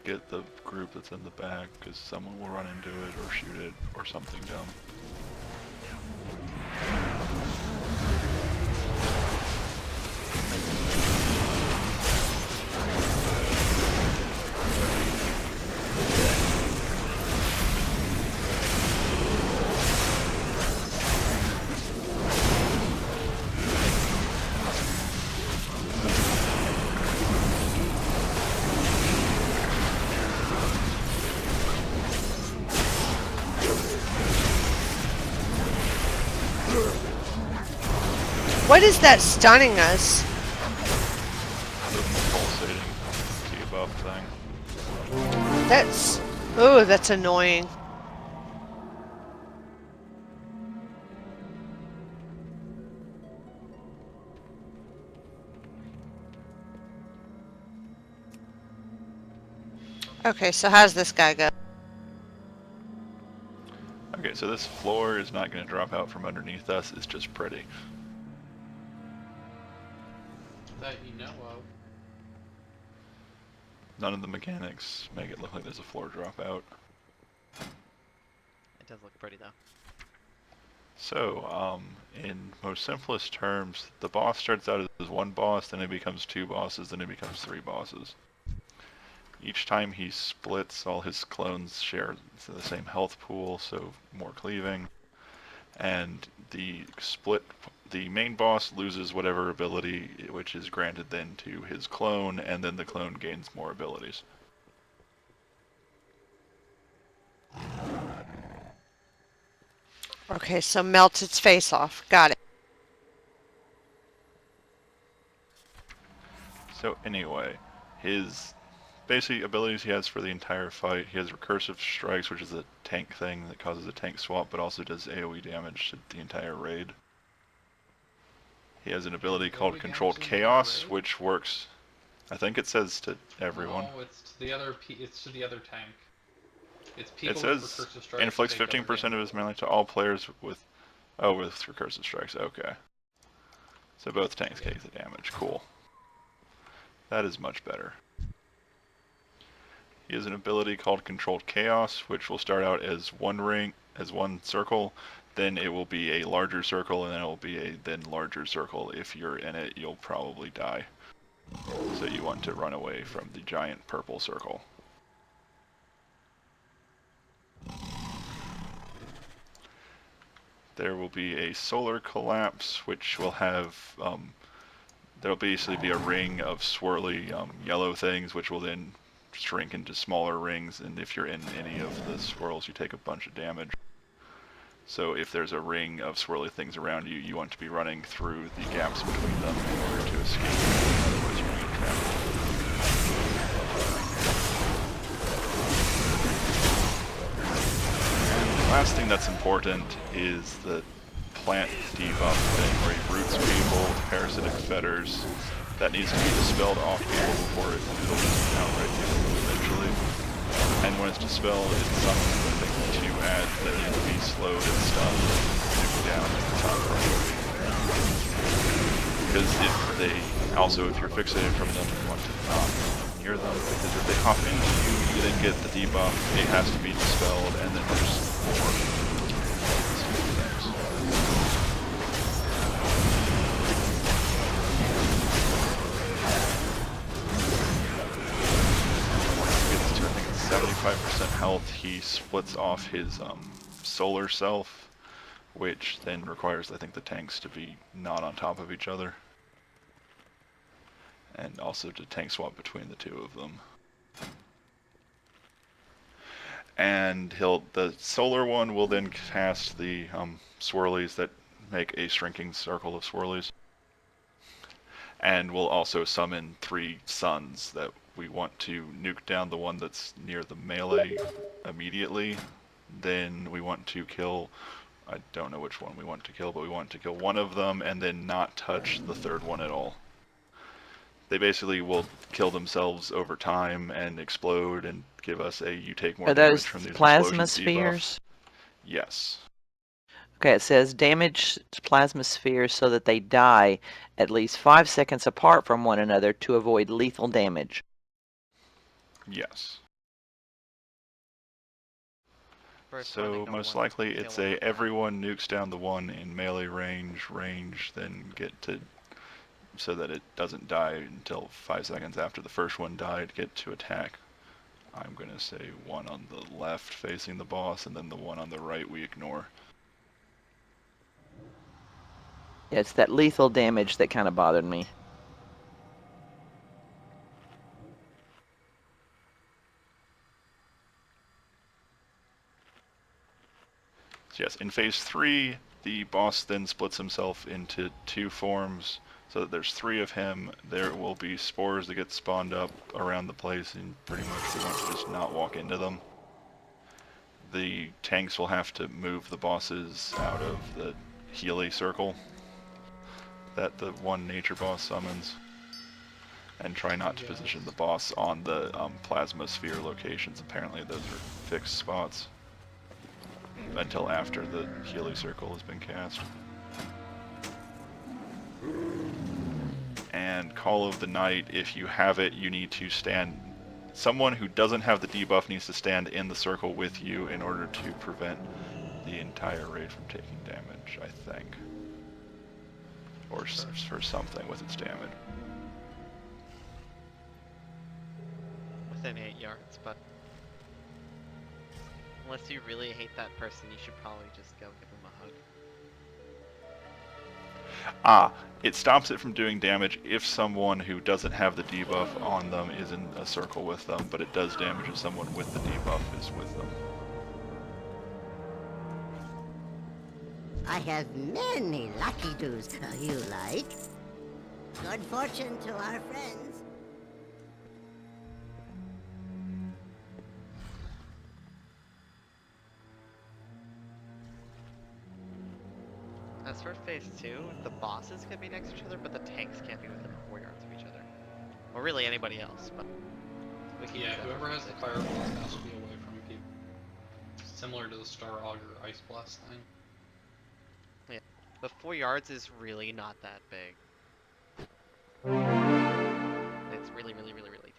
get the group that's in the back, because someone will run into it or shoot it or something dumb. What is that stunning us? The pulsating debuff thing. That's... Oh, that's annoying. Okay, so how's this guy go? Okay, so this floor is not going to drop out from underneath us, it's just pretty. That you know of. None of the mechanics make it look like there's a floor dropout. It does look pretty though. So, in most simplest terms, the boss starts out as one boss, then it becomes two bosses, then it becomes three bosses. Each time he splits, all his clones share the same health pool, so more cleaving. And the main boss loses whatever ability which is granted then to his clone, and then the clone gains more abilities. Okay, so melts its face off. Got it. So anyway, his basic abilities he has for the entire fight, he has recursive strikes, which is a tank thing that causes a tank swap, but also does AoE damage to the entire raid. He has an ability called Controlled Chaos, which works, I think it says to everyone. No, it's to the other. It's to the other tank. It's people It says with recursive strikes. inflicts 15% of his melee to all players with recursive strikes. Okay. So both tanks take the damage. Cool. That is much better. He has an ability called Controlled Chaos, which will start out as one circle, then it will be a larger circle, and then it will be a then larger circle. If you're in it, you'll probably die. So you want to run away from the giant purple circle. There will be a solar collapse, which will have, there'll basically be a ring of swirly yellow things, which will then shrink into smaller rings, and if you're in any of the swirls, you take a bunch of damage. So if there's a ring of swirly things around you, you want to be running through the gaps between them in order to escape, otherwise you're going to get trapped. And the last thing that's important is the plant debuff thing, where he roots people with parasitic fetters. That needs to be dispelled off people before it'll just outright kill them eventually. And when it's dispelled, it summons the thing to add that need to be slowed and stunned and down at the top priority. Because if you're fixated from them, you want to not near them, because if they hop into you, you then get the debuff, it has to be dispelled, and then there's more things. Once he gets to, I think it's 75% health, he splits off his solar self, which then requires, I think, the tanks to be not on top of each other. And also to tank swap between the two of them. And the solar one will then cast the swirlies that make a shrinking circle of swirlies. And we'll also summon 3 suns that we want to nuke down the one that's near the melee immediately. Then we want to kill, I don't know which one we want to kill, but we want to kill one of them and then not touch the third one at all. They basically will kill themselves over time and explode and give us you take more damage from these plasma spheres? Yes. Okay, it says damage plasma spheres so that they die at least 5 seconds apart from one another to avoid lethal damage. Yes. first one, So ignore most one, likely kill it's one a with that. everyone nukes down the one in melee range, then get to, so that it doesn't die until 5 seconds after the first one died, get to attack. I'm gonna say one on the left facing the boss, and then the one on the right we ignore. Yeah, it's that lethal damage that kind of bothered me. So yes, in phase 3, the boss then splits himself into 2 forms, so that there's 3 of him. There will be spores that get spawned up around the place, and pretty much we want to just not walk into them. The tanks will have to move the bosses out of the Healy circle that the one nature boss summons, and try not to position the boss on the plasma sphere locations. Apparently those are fixed spots until after the Healy circle has been cast. And Call of the Night, if you have it, you need to stand... Someone who doesn't have the debuff needs to stand in the circle with you in order to prevent the entire raid from taking damage, I think. Or for something with its damage. Within 8 yards, but unless you really hate that person, you should probably just go give them a hug. Ah, it stops it from doing damage if someone who doesn't have the debuff on them is in a circle with them, but it does damage if someone with the debuff is with them. I have many lucky do's you like. Good fortune to our friends. As for phase 2, the bosses can be next to each other, but the tanks can't be within 4 yards of each other. Or really anybody else, but we can Yeah, use that whoever for has the phase fireballs has to be away from people. Similar to the Star Augur Ice Blast thing. two. The 4 yards is really not that big. It's really, really, really, really tiny.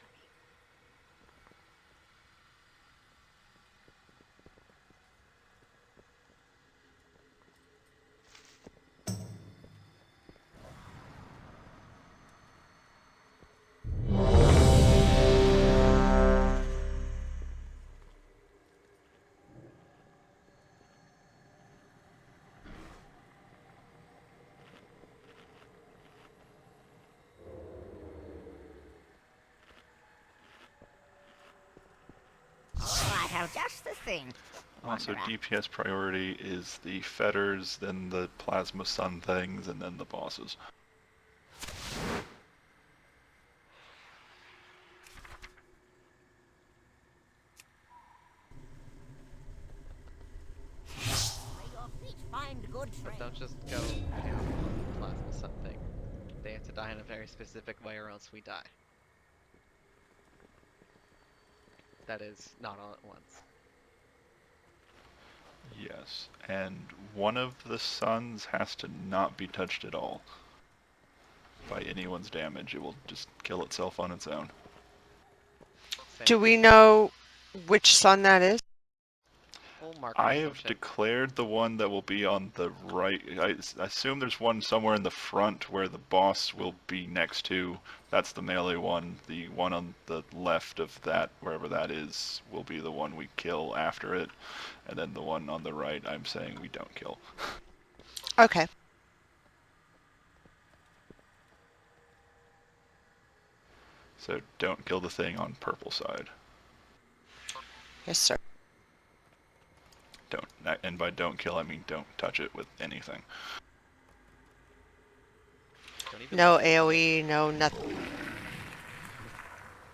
Oh, I have just the thing. Also, Wanderer. DPS priority is the fetters, then the plasma sun things, and then the bosses. May your feet find good But trail. don't just go plasma something. They have to die in a very specific way or else we die. That is, not all at once. Yes, and one of the suns has to not be touched at all by anyone's damage. It will just kill itself on its own. Same. Do we know which sun that is? Full marker I have assumption. declared the one that will be on the right. I assume there's one somewhere in the front where the boss will be next to. That's the melee one. The one on the left of that, wherever that is, will be the one we kill after it. And then the one on the right, I'm saying we don't kill. Okay. So don't kill the thing on purple side. Yes, sir. Don't, and by don't kill, I mean don't touch it with anything. Don't even No look at it. AoE, no nothing.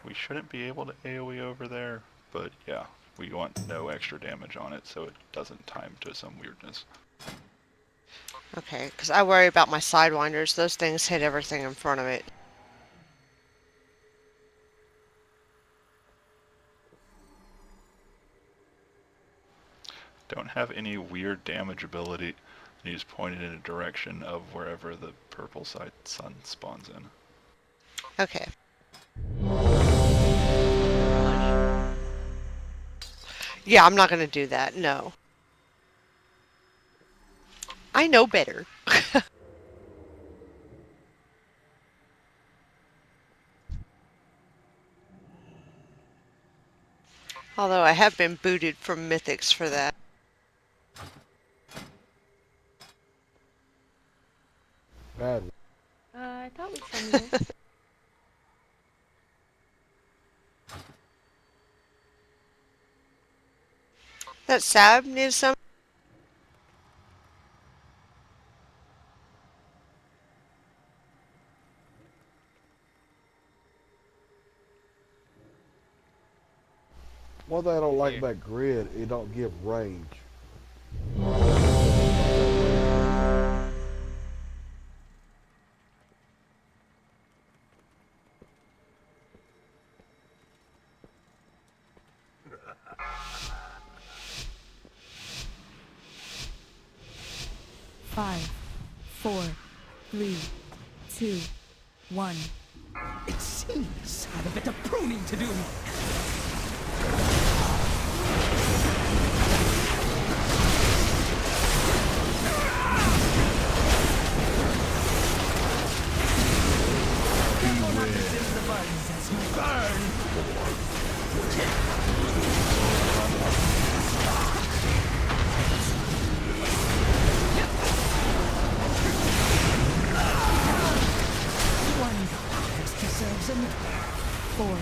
We shouldn't be able to AoE over there, but yeah, we want no extra damage on it so it doesn't time to some weirdness. Okay, because I worry about my sidewinders. Those things hit everything in front of it. Don't have any weird damage ability, and you just point it in a direction of wherever the purple side sun spawns in. Okay. Yeah, I'm not gonna do that. No. I know better. Although I have been booted from Mythics for that. Bad. I thought we summoned it. That Sab needs some. One thing I don't like Here. about grid, it don't give range. Five, four, three, two, one. It seems I have a bit of pruning to do. Four,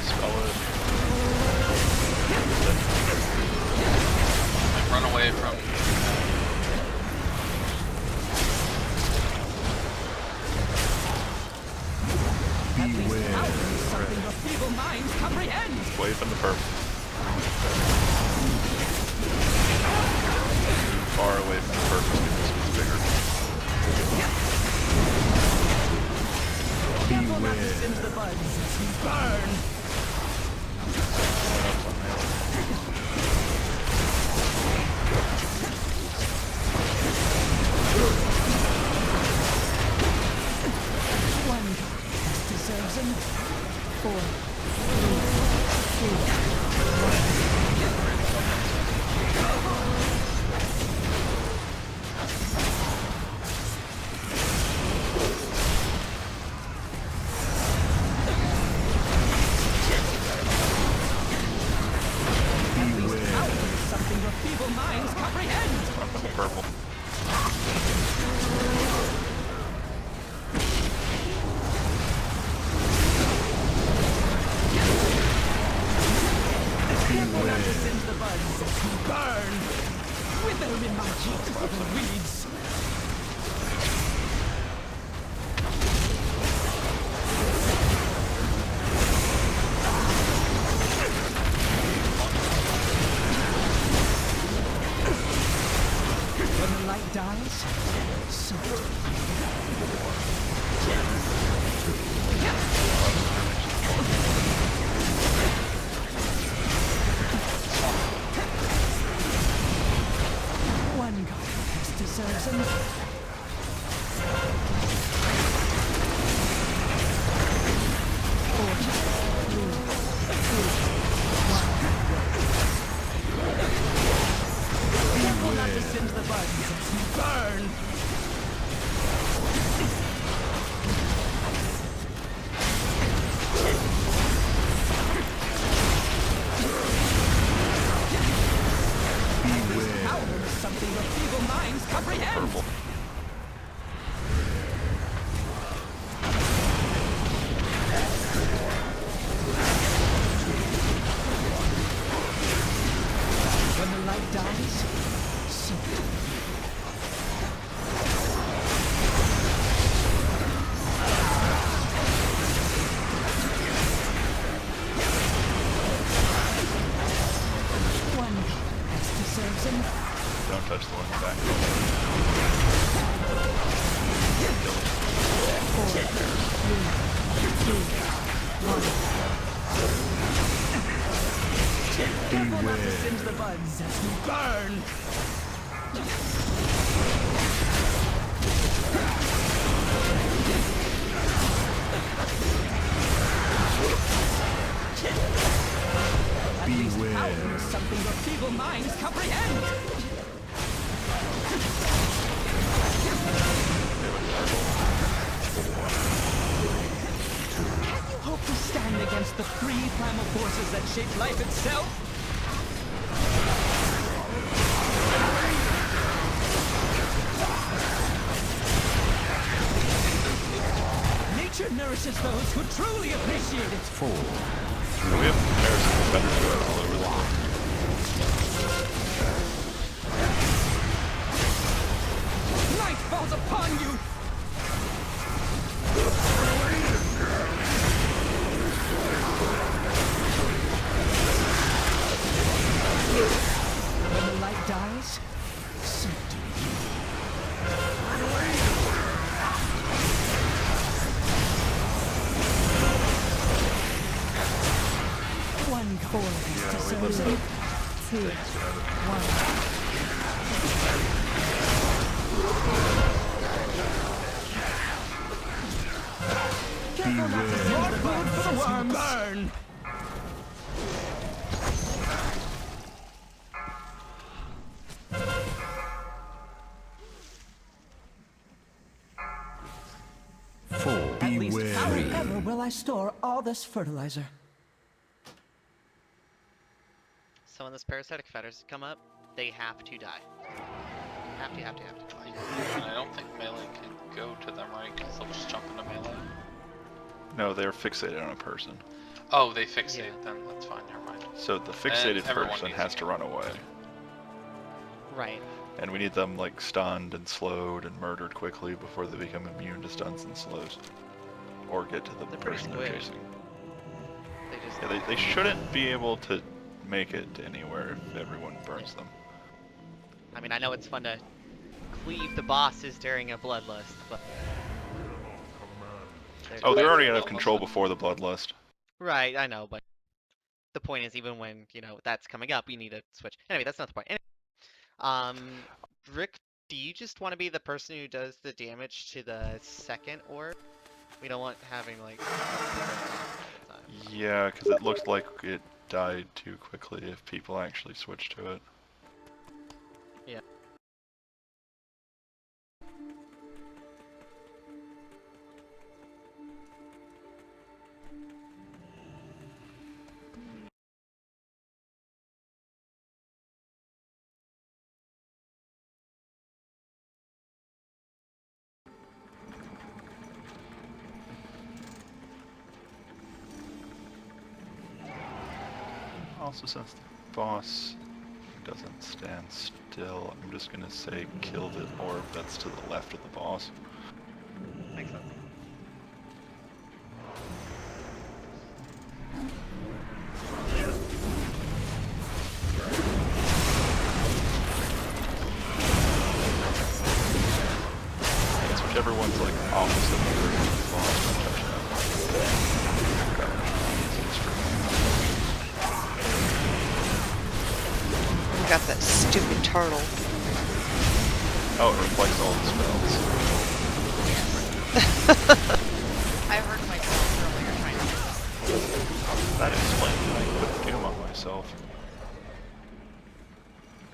Spell it. And run away from. Something your feeble minds comprehend. Wave in the purple. Far away from the purple. This one's bigger. Careful not to singe the buds as we burn. one. This deserves him. Four, Something your feeble minds comprehend. Up in the purple. Careful not to singe the buds as we burn. Wither in my beautiful weeds. When the light dies, so one god. This deserves him. Four, three, two, careful not to singe the buds as we burn. Power is something your feeble minds comprehend. Purple. When the light dies, so one god. This deserves him. Don't touch the one in the back. careful not to singe the buds as we burn. At least power is something your feeble minds comprehend. Can you hope to stand against the three primal forces that shape life itself? Nature nourishes those who truly appreciate it. We have comparison better to it all over the world. Night falls upon you. When the light dies, so do you. One force deserves it. 2, 1. Careful not to send the blood for the worms. Burn! At least how ever will I store all this fertilizer? So when this parasitic fetters come up, they have to die. Have to. And I don't think melee can go to them, right? Because they'll just jump into melee. No, they're fixated on a person. Oh, they fixate then. That's fine. Never mind. So the fixated everyone person needs has to to go. run away. Right. And we need them like stunned and slowed and murdered quickly before they become immune to stuns and slows. Or get to the They're pretty person they're squished. chasing. They just. Yeah, they shouldn't be able to make it anywhere if everyone burns them. I mean, I know it's fun to cleave the bosses during a bloodlust, but. Oh, they're already out Well, of control before the bloodlust. Right, I know, but the point is, even when that's coming up, you need to switch. Anyway, that's not the point. Rick, do you just want to be the person who does the damage to the second orb? We don't want having like. Yeah, because it looked like it died too quickly if people actually switched to it. Yeah. Also, since the boss doesn't stand still, I'm just gonna say kill the orb that's to the left of the boss. Makes sense. It's whichever one's like opposite the version of the boss. We got that stupid turtle. Oh, it reflects all the spells. I hurt myself earlier trying to. That explains why I put Doom on myself.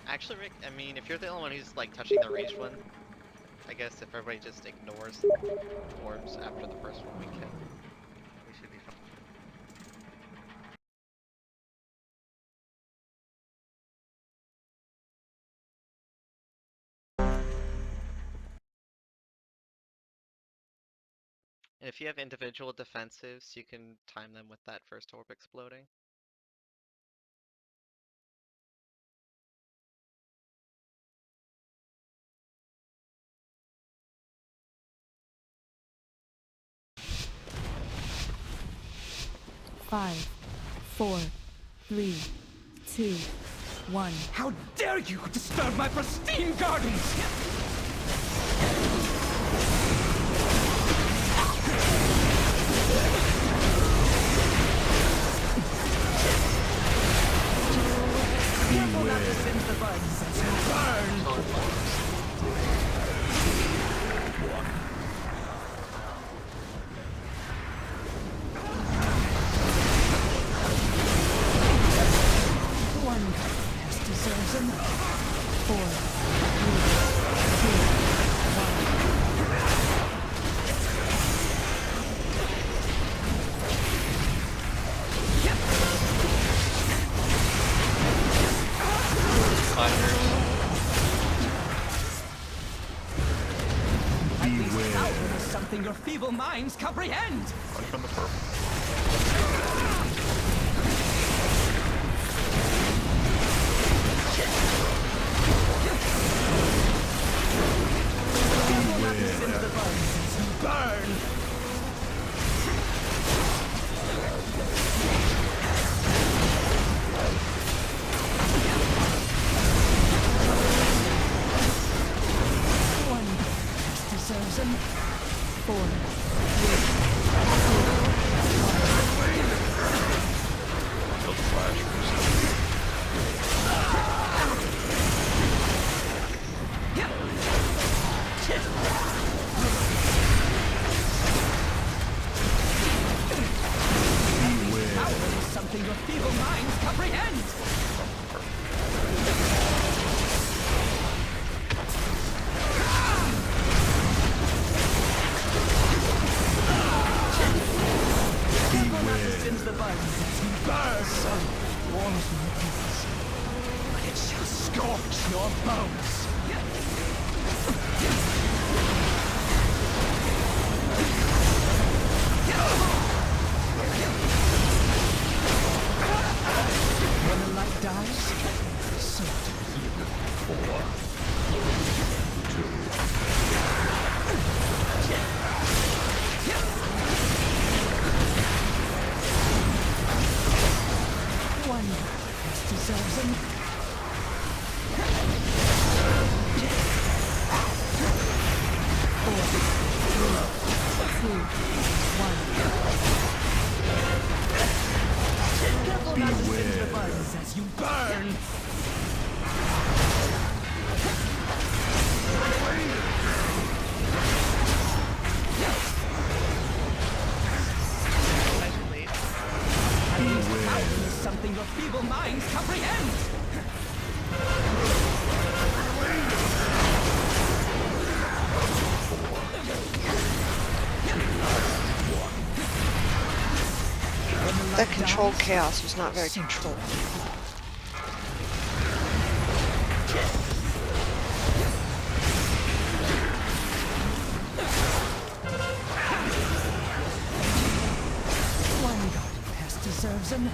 Actually, Rick, I mean, if you're the only one who's like touching the ranged one, I guess if everybody just ignores orbs after the first one, we should be fine. And if you have individual defensives, you can time them with that first orb exploding. Five, 4, 3, 2, 1. How dare you disturb my pristine gardens! Careful not to singe the buds as you burn! feeble minds comprehend. Right from the purple. Into the buds as you burn. One deserves them. 4, 3, Kill the flash first. power is something your feeble minds comprehend. Into the buds as you burn. So warms my bones, but it shall scorch your bones. When the light dies, so do you. 4, 1 deserves them. 4, 3, 1. Careful not to singe the buds as you burn. Power is something your feeble minds comprehend. That controlled chaos was not very controlled. One garden pest deserves another.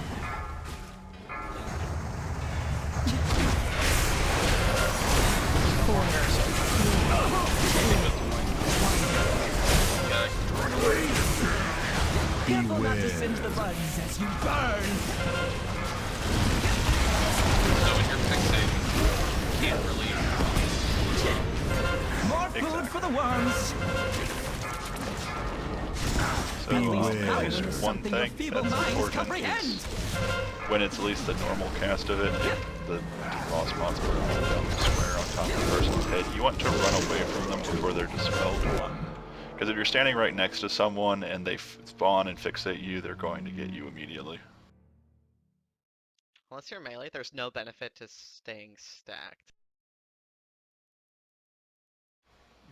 Careful not to singe the buds as you burn. So when you're fixating, you can't really. More food for the worms. So Power at is least one something your thing feeble that's minds important comprehend. is when it's at least the normal cast of it, if the boss monster will down the square on top of the person's head, you want to run away from them before they're dispelled. Because if you're standing right next to someone and they spawn and fixate you, they're going to get you immediately. Unless you're melee, there's no benefit to staying stacked.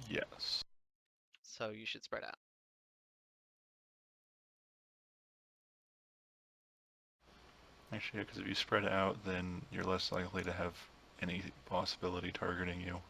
Yes. So you should spread out. Actually, because if you spread out, then you're less likely to have any possibility targeting you.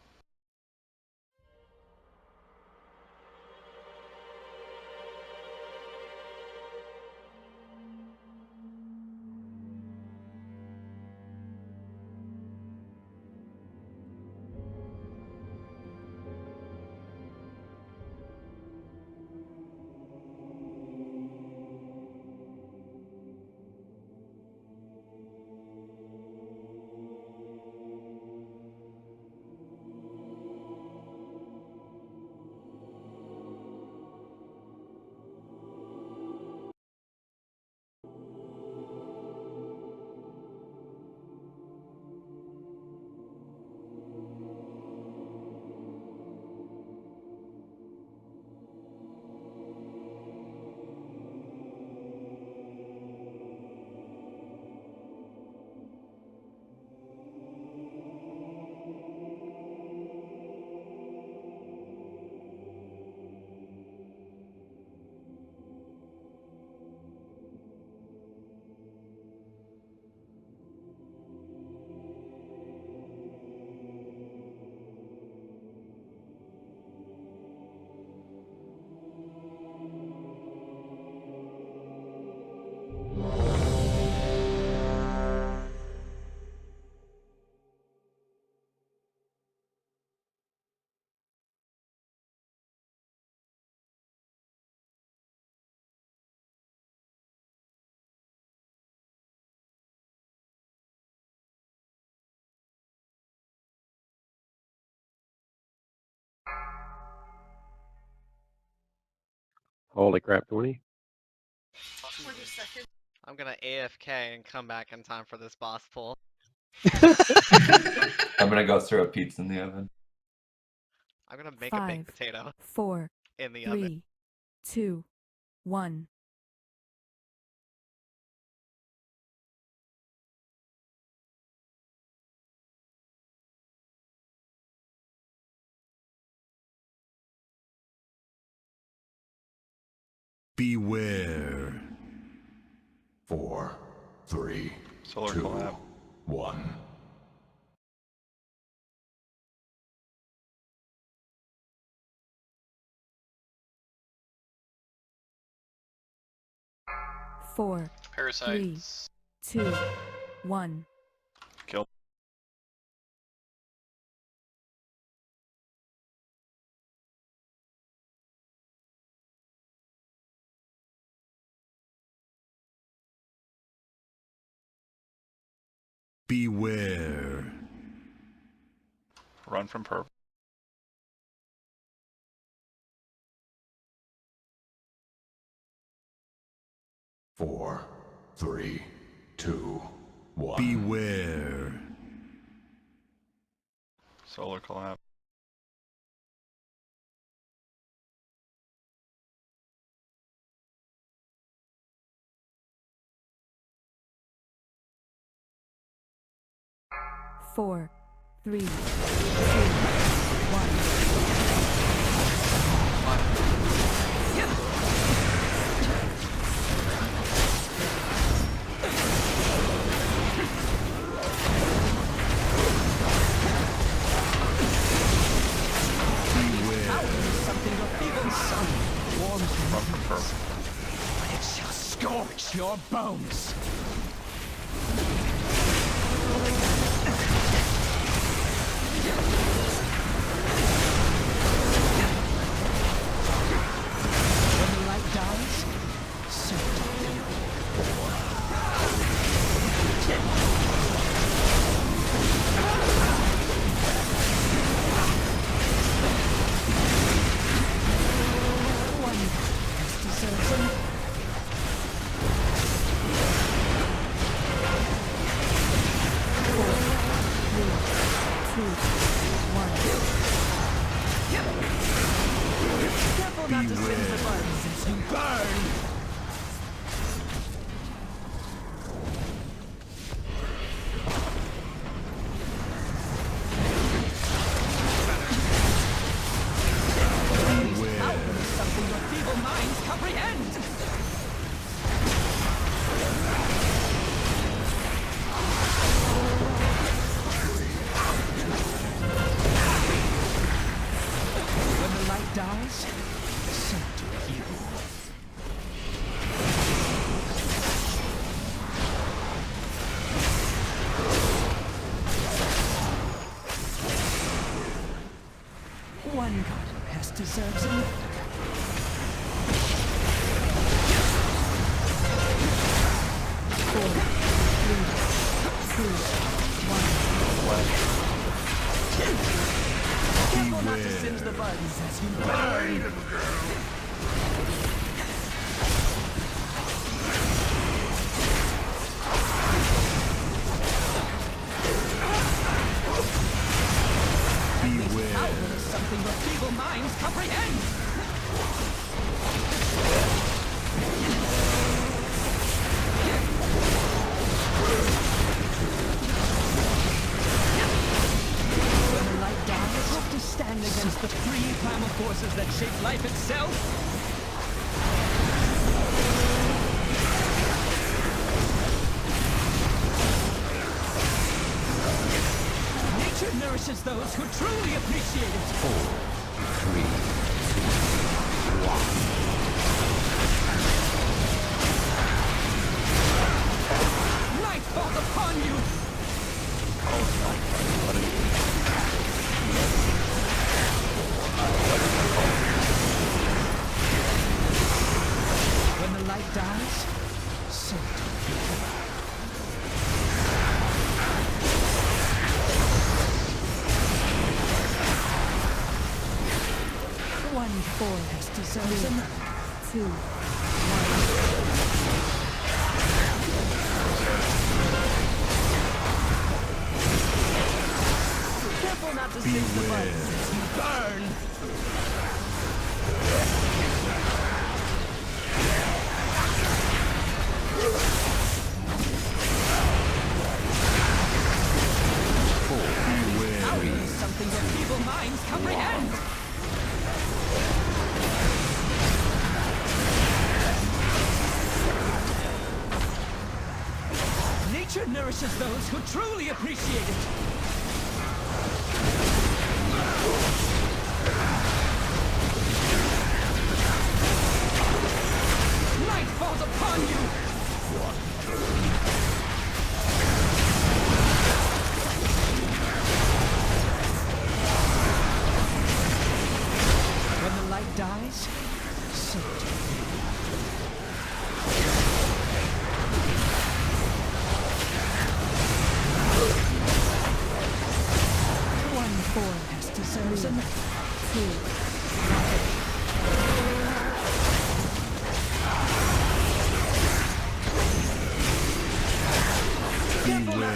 Holy crap, 20. I'm gonna AFK and come back in time for this boss pull. I'm gonna go throw a pizza in the oven. I'm gonna make a baked 5, potato 4, in the oven. 3, 2, 1. Beware. 4, 3, Solar 2, collab. 1. Four, Parasites. 3, 2, 1. Kill. Beware. Run from perp. Four, 3, 2, 1. Beware. Solar collab. Four, 3, 2, 1. Run from perp. It shall scorch your bones. When the light dies, so do you. One has deserves him. Four, 3, 2, 1. Careful not to singe the buds as you burn. Something your feeble minds comprehend. When the light dies, so do you. One god has deserves him. Four, 3, 2, 1. Careful not to singe the buds as you burn. Beware. Something your feeble minds comprehend. When the light dies, hope to stand against the three primal forces that shape life itself. Nature nourishes those who truly appreciate it. 4, 3, 2, 1. Night falls upon you. When the light dies, so do you. One 4 has deserved him. 2. Careful not to sink the bugs. Burn! Something your feeble minds comprehend. Nature nourishes those who truly appreciate it. Night falls upon you. When the light dies, so do one form has deserves another. 2.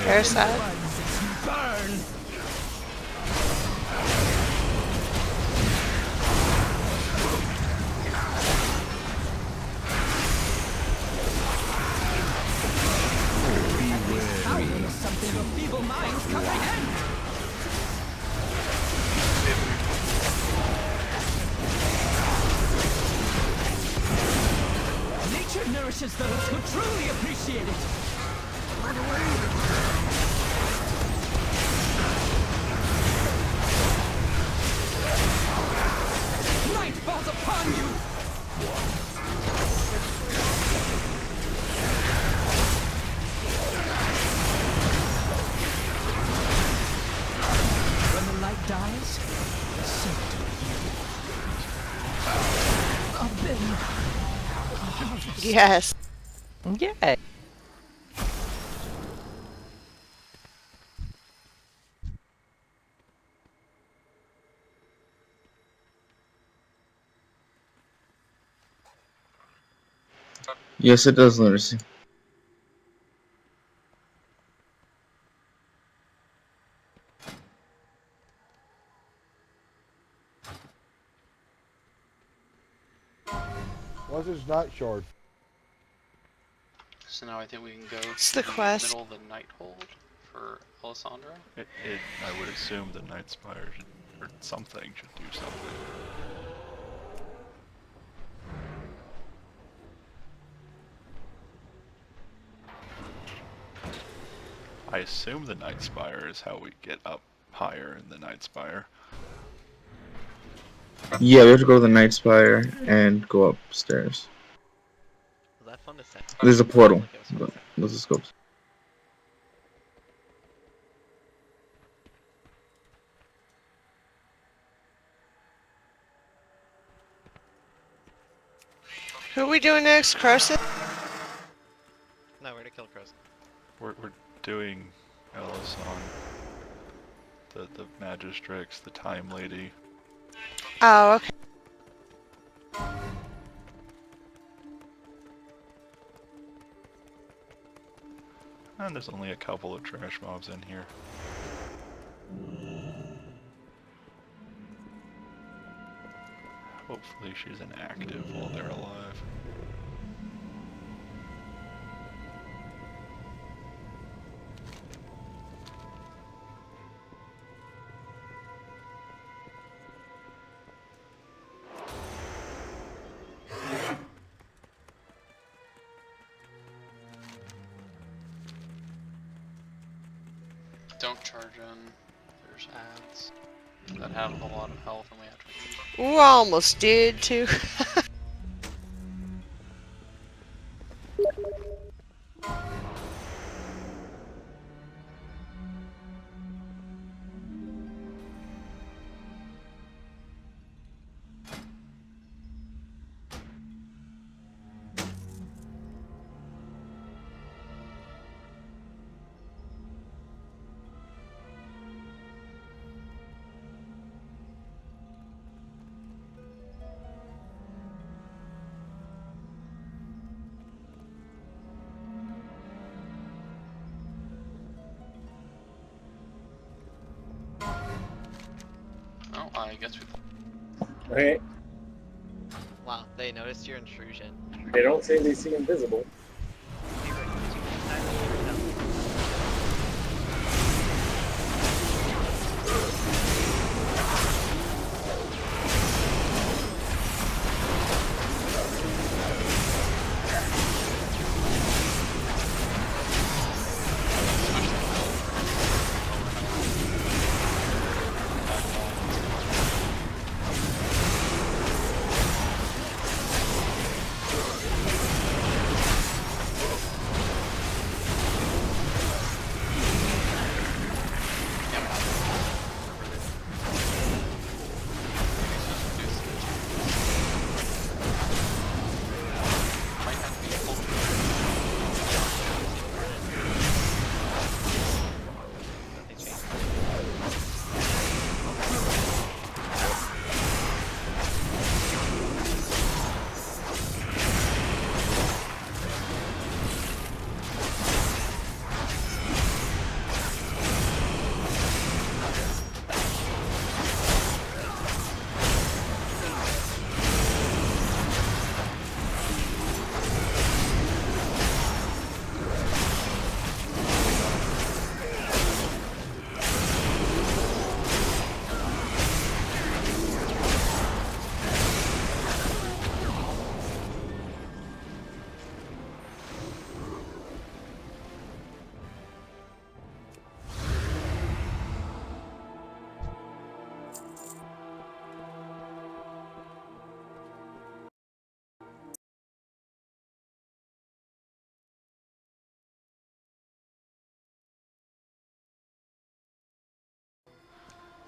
Parasite. Burn! Something your feeble minds comprehend. Nature nourishes those who truly appreciate it. Night falls upon you. When the light dies, so do you. A bin. Yes. Yay. Yes, it does, literacy. What's this night shard? So now I think we can go It's to the quest. middle of the Nighthold for Alessandra. I would assume the Night Spire should, or something should do something. I assume the Night Spire is how we get up higher in the Night Spire. Yeah, we have to go to the Night Spire and go upstairs. Was that fun to say? There's a portal. Like it was fun to But say. let's just go. Who are we doing next? Croson? No, we're to kill crows. We're doing Ellis on the Magistrix, the Time Lady. Oh, okay. And there's only a couple of trash mobs in here. Hopefully she's inactive while they're alive. Don't charge in. There's ads that have a lot of health and we have to Ooh, I almost did too. I guess we. Okay, Wow, they noticed your intrusion. they don't say they see invisible. Favorite, did you decide to shoot them?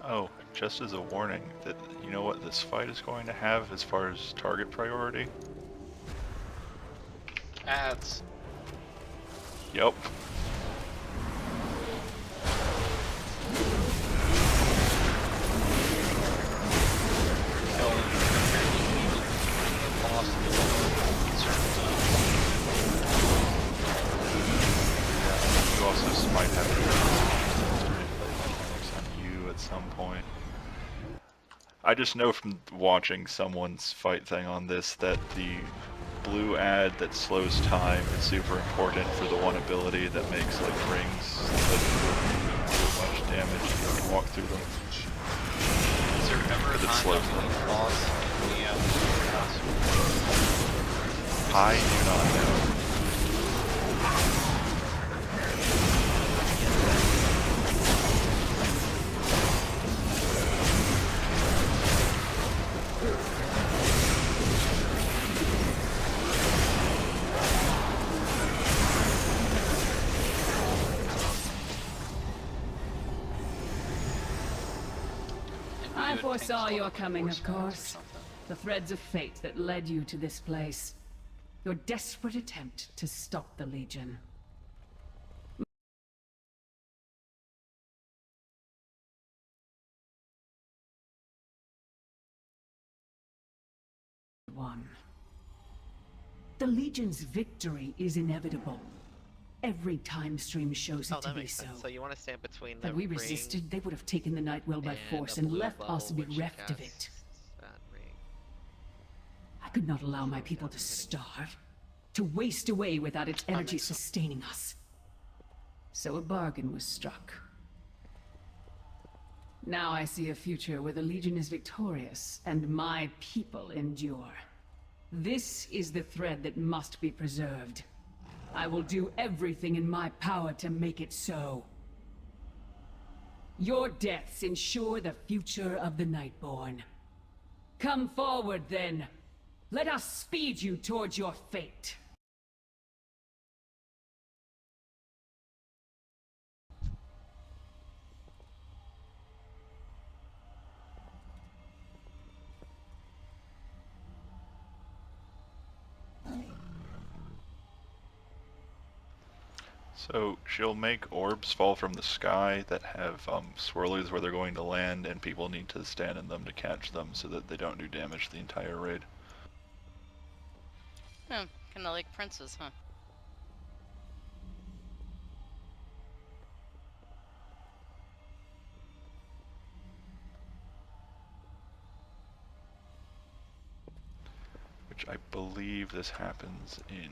Oh, just as a warning, that you know what this fight is going to have as far as target priority? Ads. Yep. You also might have on you at some point. I just know from watching someone's fight thing on this that the blue ad that slows time is super important for the one ability that makes like rings that do much damage. You can walk through them. Is there ever a It time slows that them. we pause the I do not know. I foresaw your coming, of course. The threads of fate that led you to this place. Your desperate attempt to stop the Legion. One. The Legion's victory is inevitable. Every time stream shows it Oh, to that be makes so. sense. So you want to stand between the Had we ring resisted, they would have taken the Nighthold by force a and blue left us to be bubble, which reft of it. casts that ring. I could not allow my people to starve, to waste away without its energy sustaining us. So a bargain was struck. Now I see a future where the Legion is victorious and my people endure. This is the thread that must be preserved. I will do everything in my power to make it so. Your deaths ensure the future of the Nightborn. Come forward, then. Let us speed you towards your fate. So she'll make orbs fall from the sky that have swirlies where they're going to land, and people need to stand in them to catch them so that they don't do damage to the entire raid. Oh, kinda like princes, huh? which I believe this happens in...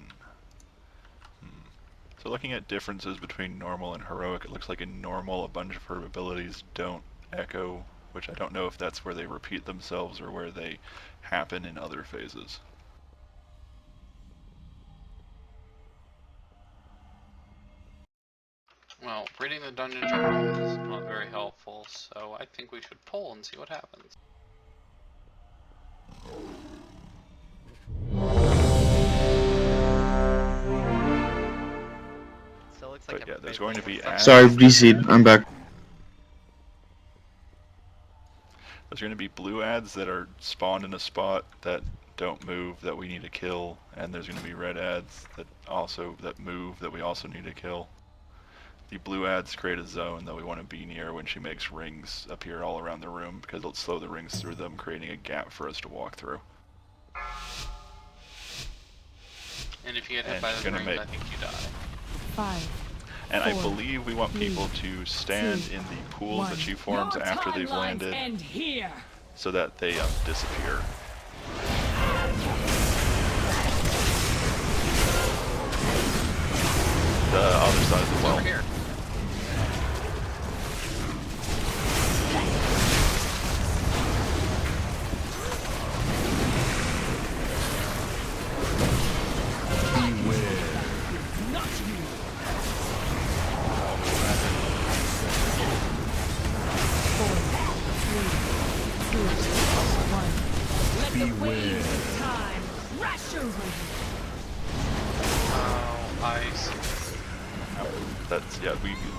So looking at differences between normal and heroic, it looks like in normal a bunch of her abilities don't echo, which I don't know if that's where they repeat themselves or where they happen in other phases. Well, reading the dungeon journal is not very helpful, so I think we should pull and see what happens. So it looks like But yeah, there's everybody's going to be ads. Sorry, BC'd. I'm back. There's going to be blue ads that are spawned in a spot that don't move that we need to kill, and there's going to be red ads that move that we also need to kill. The blue ads create a zone that we want to be near when she makes rings appear all around the room, because it'll slow the rings through them, creating a gap for us to walk through. And if you get hit by the rings, I think you die. 5. And I believe we want people to stand in the pools that she forms after they've landed, so that they disappear. The other side of the well. Over here.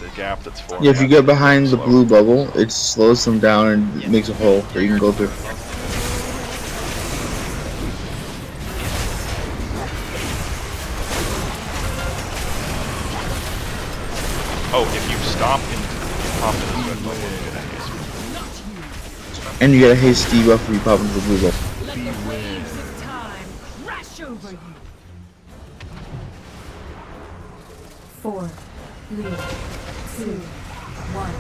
The gap that's formed. Yeah, if you get behind the blue bubble, it slows them down and makes a hole where you can go through. Oh, if you stop and pop into the red bubble, you get a haste. And you get a haste debuff if you pop into the blue bubble. Let the waves of time crash over you. 4, 3, 2, 1.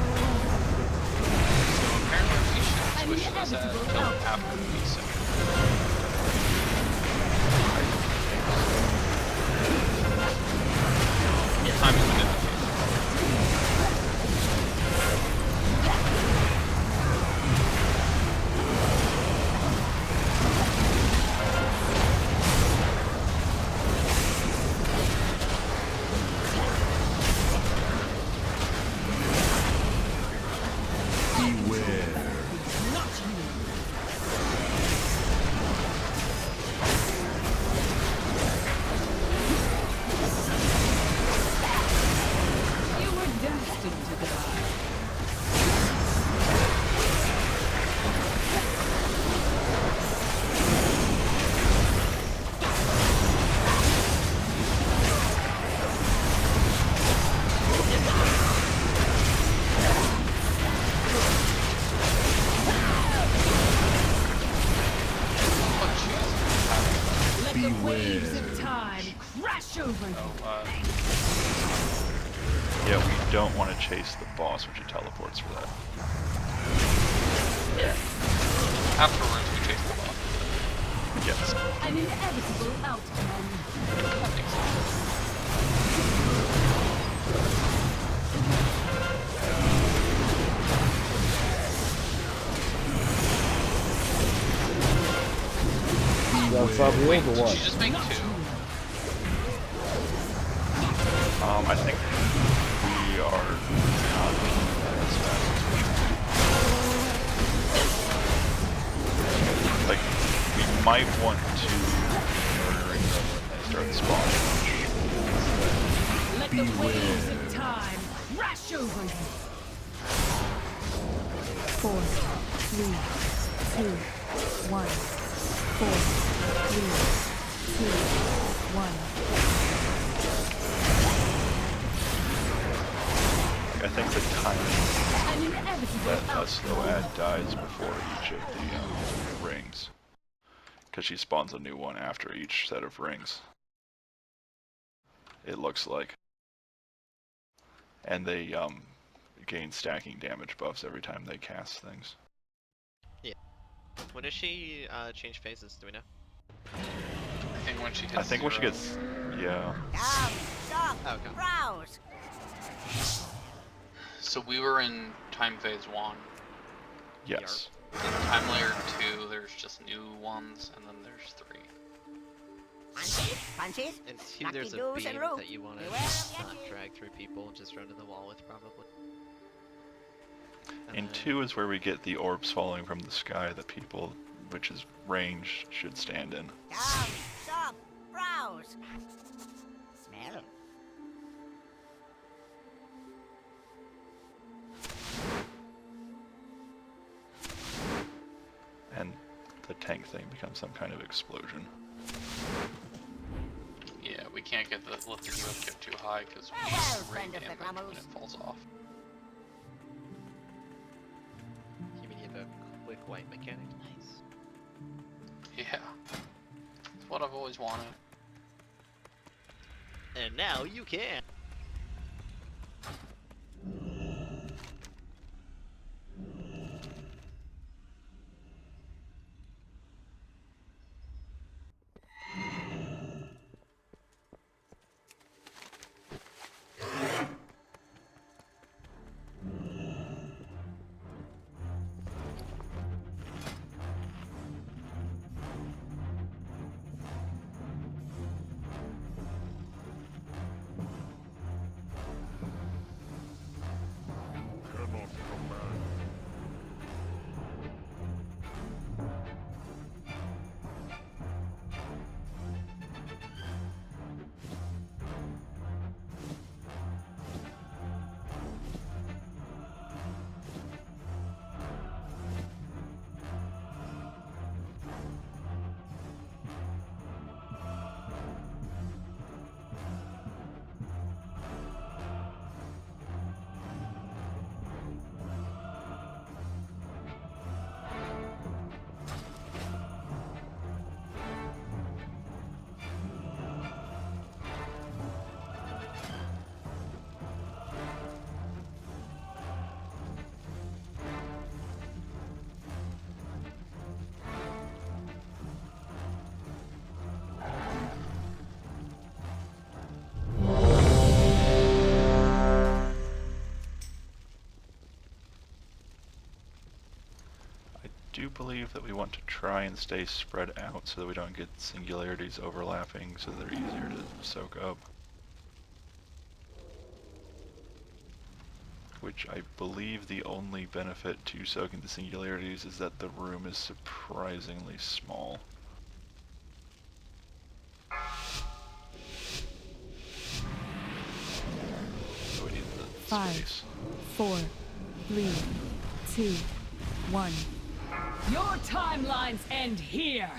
Apparently we should switch this ad until after the reset. Your time is limited. Yeah, we don't want to chase the boss when she teleports for that. Afterwards, we chase the boss. Yes. An inevitable outcome. That makes sense. Wait, did she just make 2? I think we are not as fast as we should. Like, we might want to murdering them when they start spawning. Let the waves of time crash over you. 4, 3, 2, 1. 4, 3, 2, 1. I think the timing that a slow ad dies before each of the rings, because she spawns a new one after each set of rings. It looks like, and they gain stacking damage buffs every time they cast things. Yeah. When does she change phases? Do we know? when she hits I think when she 0. gets, yeah. Come, stop, Okay. browse. So we were in time phase 1. Yes. In time layer 2, there's just new ones, and then there's 3. Punches, punches. And 2, Lucky there's a doos beam and rope. that you want to Beware of not Yeti. drag through people and just run to the wall with, probably. And And then- 2 is where we get the orbs falling from the sky that people, which is range, should stand in. Come, stop, browse. Smell. And the tank thing becomes some kind of explosion. Yeah, we can't let the heal get too high because we Farewell, get rain friend of the damage when Glamours. it falls off. You mean you have a quick white mechanic? Nice. Yeah. It's what I've always wanted. And now you can. I do believe that we want to try and stay spread out so that we don't get singularities overlapping so they're easier to soak up. Which I believe the only benefit to soaking the singularities is that the room is surprisingly small. So we need the 5, space. 4, 3, 2, 1. Your timelines end here!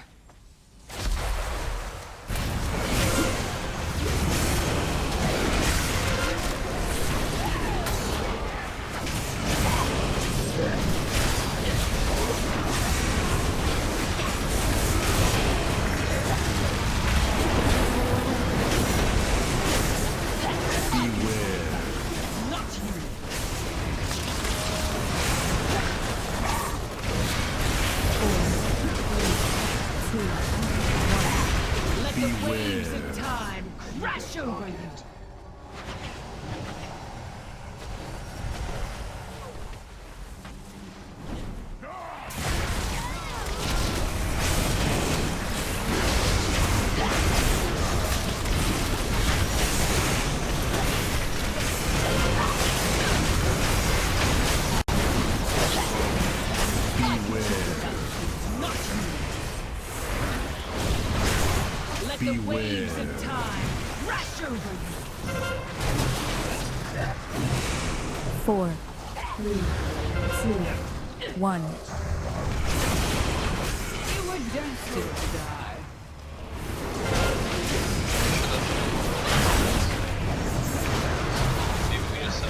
Let the waves of time crash over you! Let the waves of time crash over you! 4, 3, 2, 1. You were destined to die. Maybe we just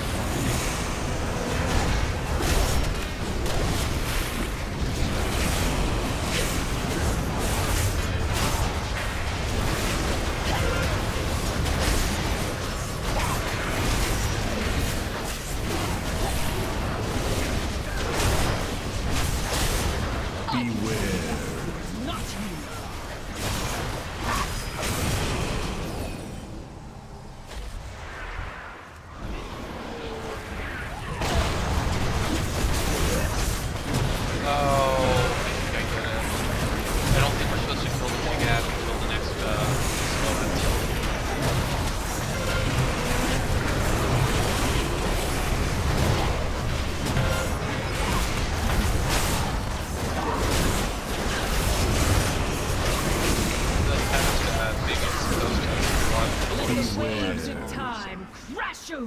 Not you!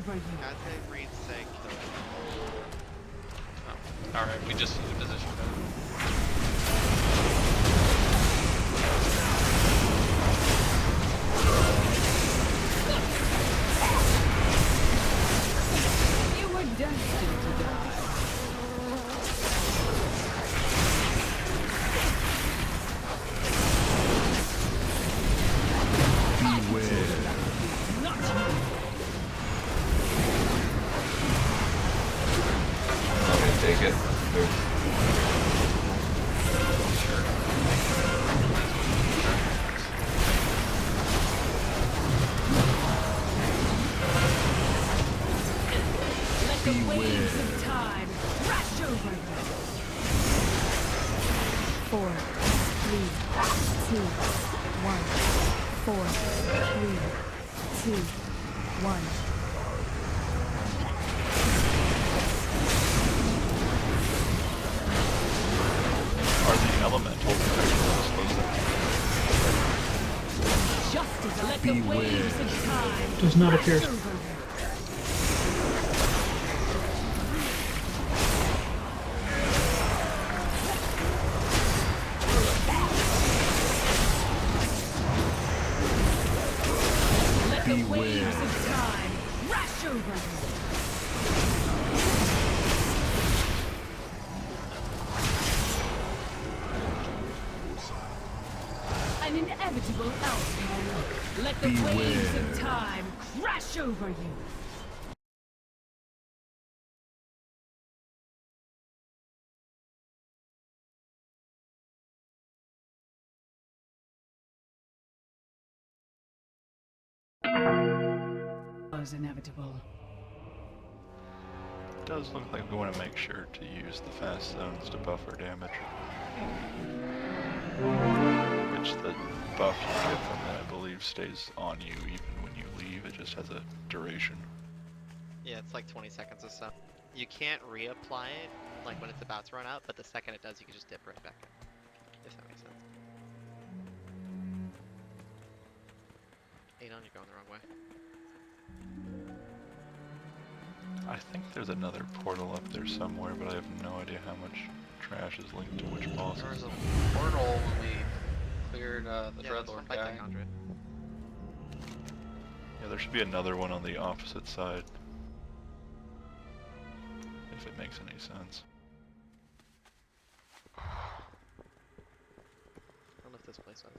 over you. I'd say Reed say kill it. Oh. Alright, we just need to position it. You were destined to die. Not you. I'm gonna take it. Let the waves of time crash over you. 4, 3, 2, 1. 4, 3, 2, 1. Are the elementals Justice, let the waves of time Does not appear. crash over you. Let the waves of time crash over you. An inevitable outcome. Let the waves of time crash over you. Was inevitable. It does look like we want to make sure to use the fast zones to buffer damage. Which the buff you get from that, I believe, stays on you even when you leave. It just has a duration. Yeah, it's like 20 seconds or so. You can't reapply it like when it's about to run out, but the second it does, you can just dip right back in. If that makes sense. Adon, you're going the wrong way. I think there's another portal up there somewhere, but I have no idea how much trash is linked to which bosses. There was a portal when we cleared the Dreadlord guy. Yeah, there should be another one on the opposite side. If it makes any sense. I don't know if this place does.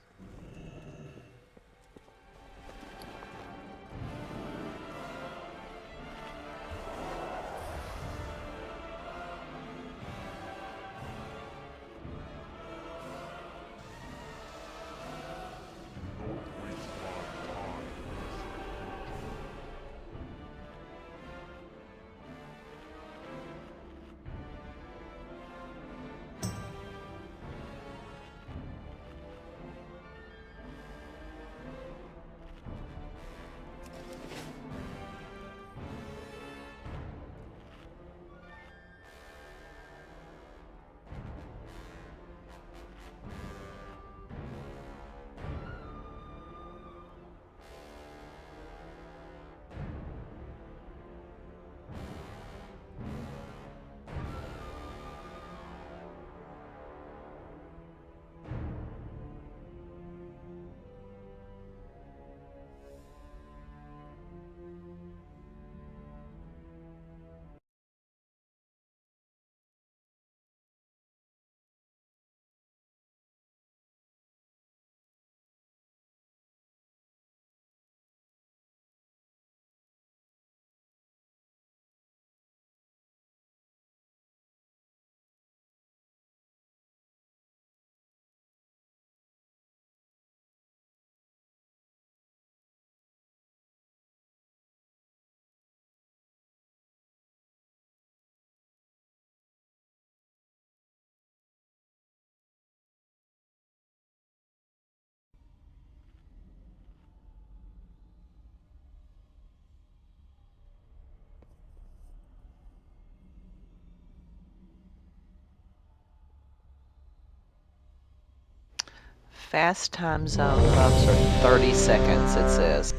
Fast time zone buffs are 30 seconds, it says.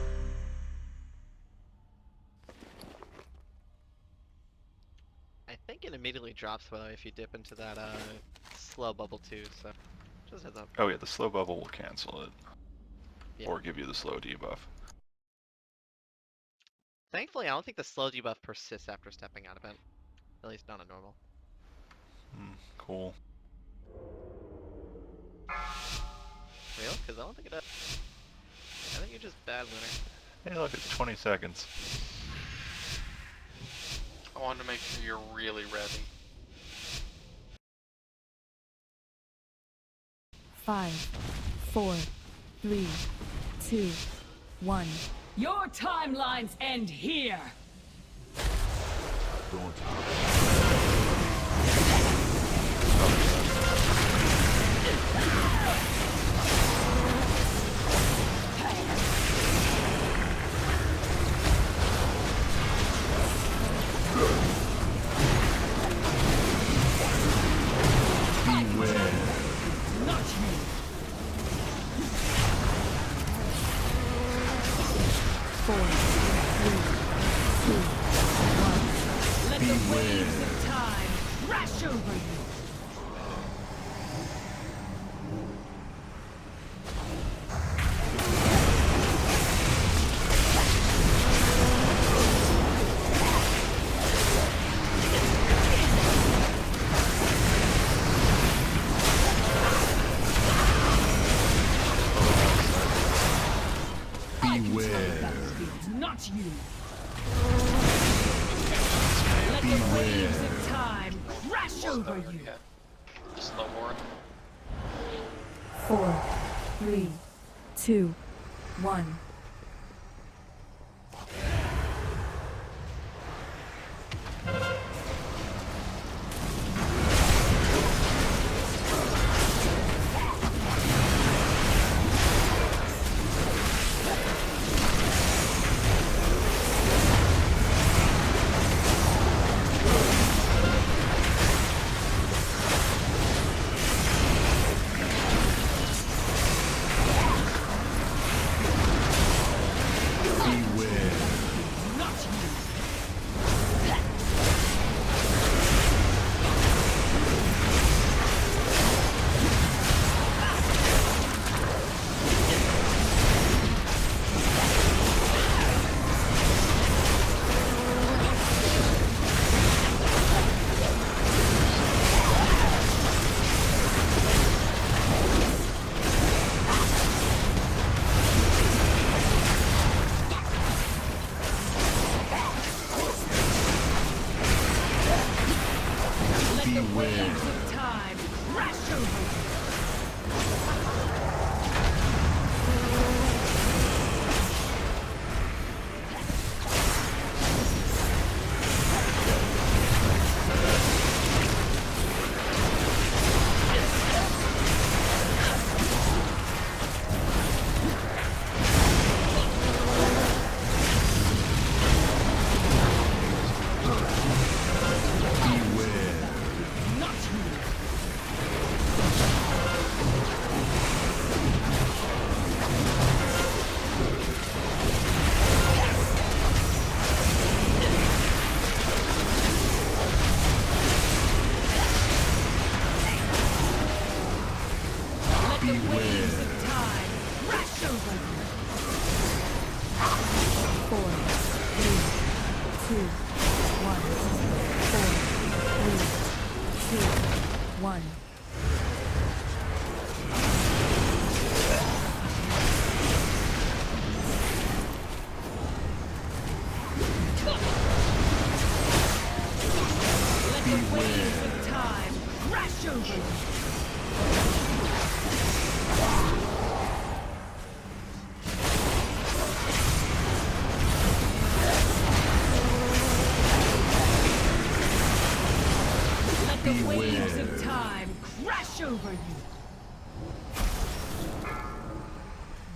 immediately drops by the way if you dip into that slow bubble too, so just heads up. Oh yeah, the slow bubble will cancel it. Yeah. Or give you the slow debuff. Thankfully, I don't think the slow debuff persists after stepping out of it. At least not a normal. Cool. Real? Because I don't think it does. I think you're just bad winner. Hey look, it's 20 seconds. I wanted to make sure you're really ready. 5, 4, 3, 2, 1. Your timelines end here! Not you! 4, 3, 2, 1. Let the waves of time crash over you! Not you! Let the waves of time crash over you! Slow board. 4, 3, 2, 1.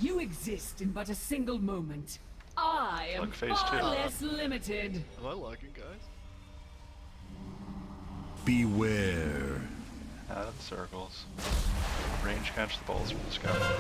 You exist in but a single moment. I am Like phase far two. less limited. Am I lagging, guys? Beware. Out of the circles. Range catch the balls from the sky.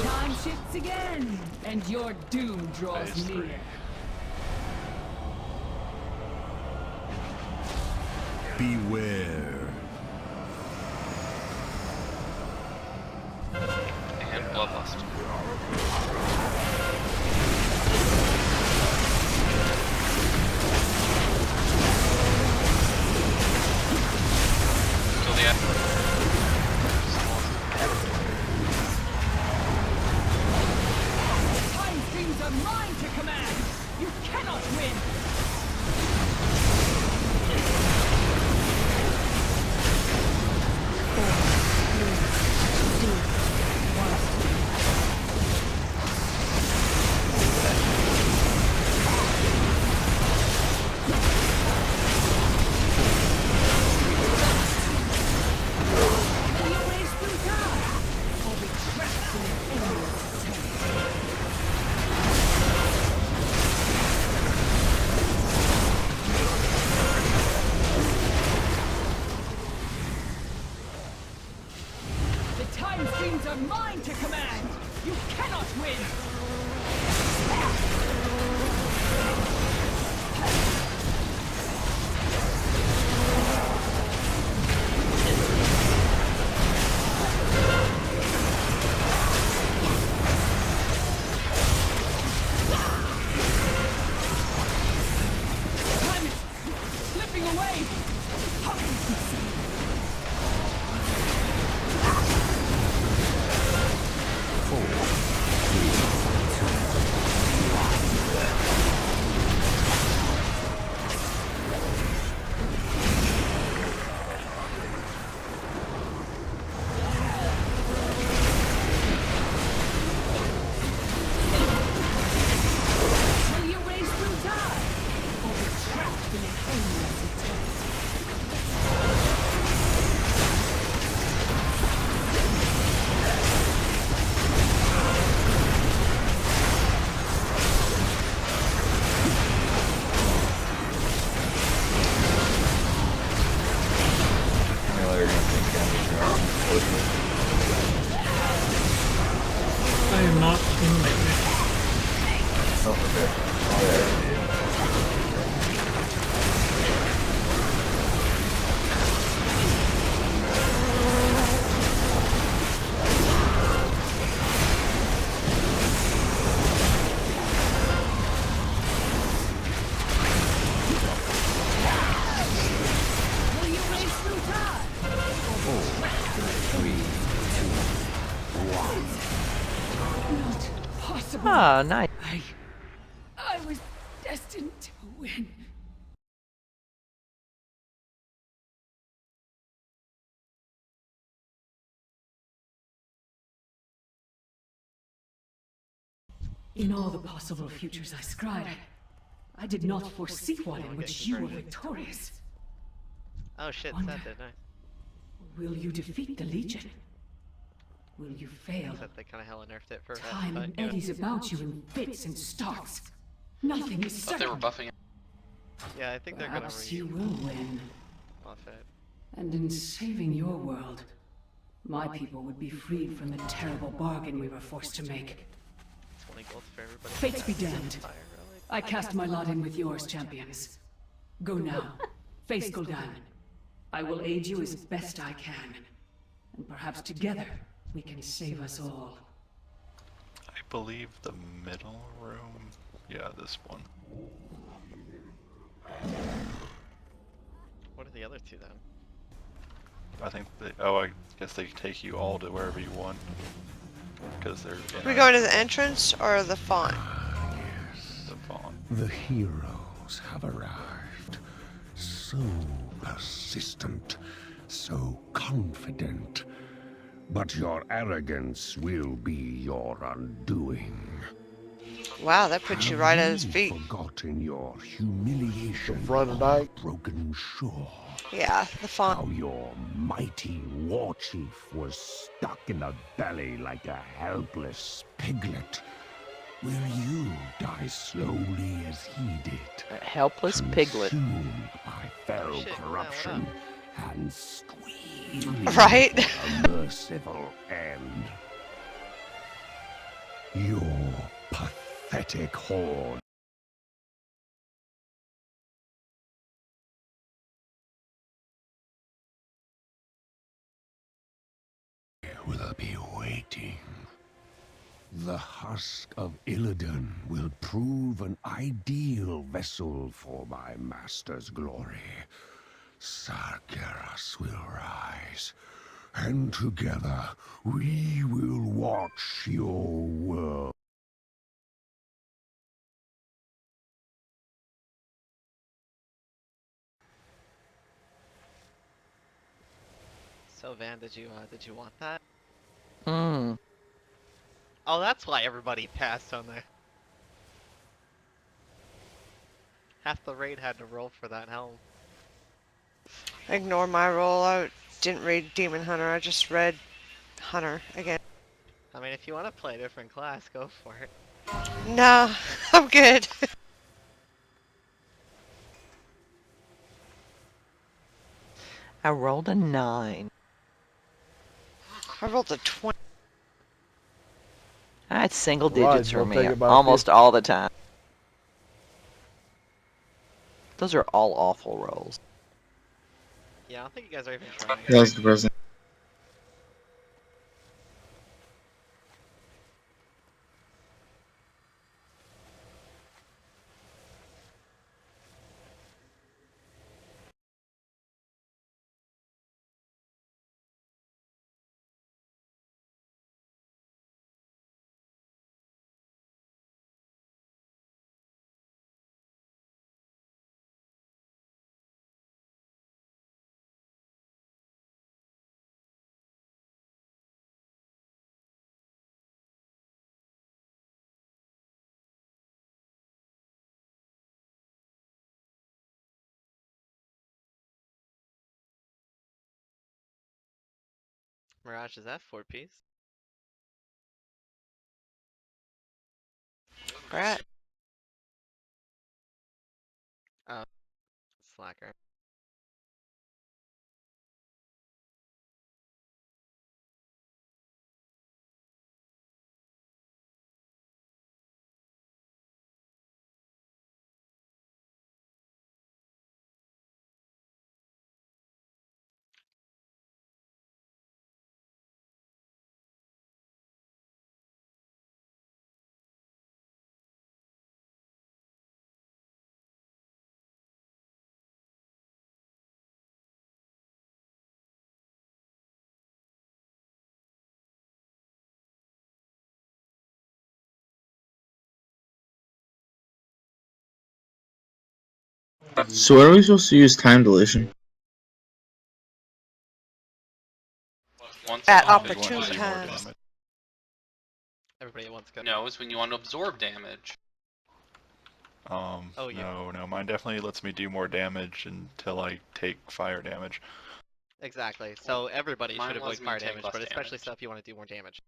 Time shifts again, and your doom draws Phase near. 3. Beware. And Bloodlust. Kill the Time streams are mine to command. You cannot win. The time streams are mine to command. You cannot win. Time is slipping away. Will you race through time? Or be trapped in an endless eternity? I am not in limit. Oh, okay. Will you race through time? Not possible. Ah, nice. I was destined to win. In all the possible futures I scried, I did not foresee one in which you were victorious. Oh shit, Wonder, that didn't I? will you defeat the Legion? Will you fail? Except they kind of hella nerfed it for that Time fight, yeah. eddies about you in fits and starts. Nothing is Thought they were certain. buffing it. Yeah, I think they're gonna Perhaps you will win. buff it. And in saving your world, my people would be freed from the terrible bargain we were forced to make. 20 gold for everybody. Fates be damned. Fire relic. I cast my lot in with yours, champions. Go now. Face Gul'Dan. I will aid you as best I can. And perhaps together, we can save us all. I believe the middle room. Yeah, this one. What are the other two then? I think they. Oh, I guess they take you all to wherever you want. Because they're. Are we going to the entrance or the font? The font. The heroes have arrived. So persistent, so confident. But your arrogance will be your undoing. Wow, that puts you right at his feet. Forgotten your humiliation Friday on night. the broken shore. Yeah, the font. How your mighty war chief was stuck in the belly like a helpless piglet. Will you die slowly as he did? A helpless piglet. Consumed by fell shit, yeah, corruption and squeezed Right? to a merciful end. Your pathetic horde will be waiting. The husk of Illidan will prove an ideal vessel for my master's glory. Sargeras will rise, and together we will watch your world. So Van, did you want that? Hmm. Oh, that's why everybody passed on there. Half the raid had to roll for that helm. Ignore my roll. I didn't read Demon Hunter. I just read Hunter again. I mean, if you want to play a different class, go for it. No, I'm good. I rolled a 9. I rolled a 20. I had single Right, digits for don't me take it by almost 50. all the time. Those are all awful rolls. Yeah, I don't think you guys are even trying. That was depressing. Mirage, is that 4-piece? Brat. Oh, slacker. So when are we supposed to use time dilation? Once At everyone When you want opportune to do more times. damage. Everybody wants to go. No, it's when you want to absorb damage. Oh, yeah. No, mine definitely lets me do more damage until I take fire damage. Exactly. So everybody Mine should avoid lets me fire take damage, less but especially damage. stuff you want to do more damage.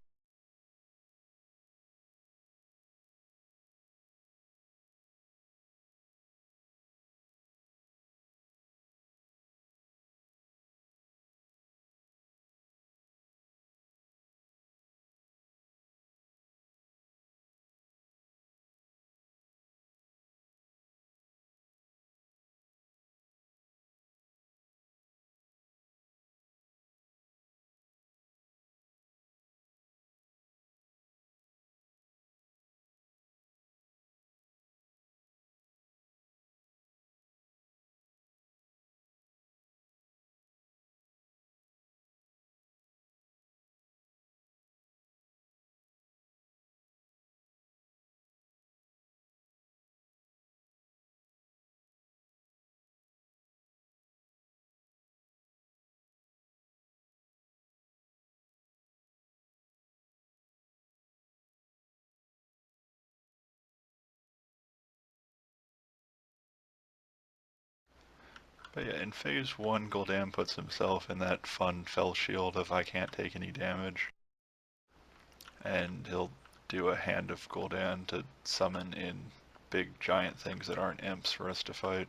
But yeah, in phase 1, Gul'Dan puts himself in that fun fell shield of I can't take any damage. And he'll do a Hand of Gul'Dan to summon in big giant things that aren't imps for us to fight.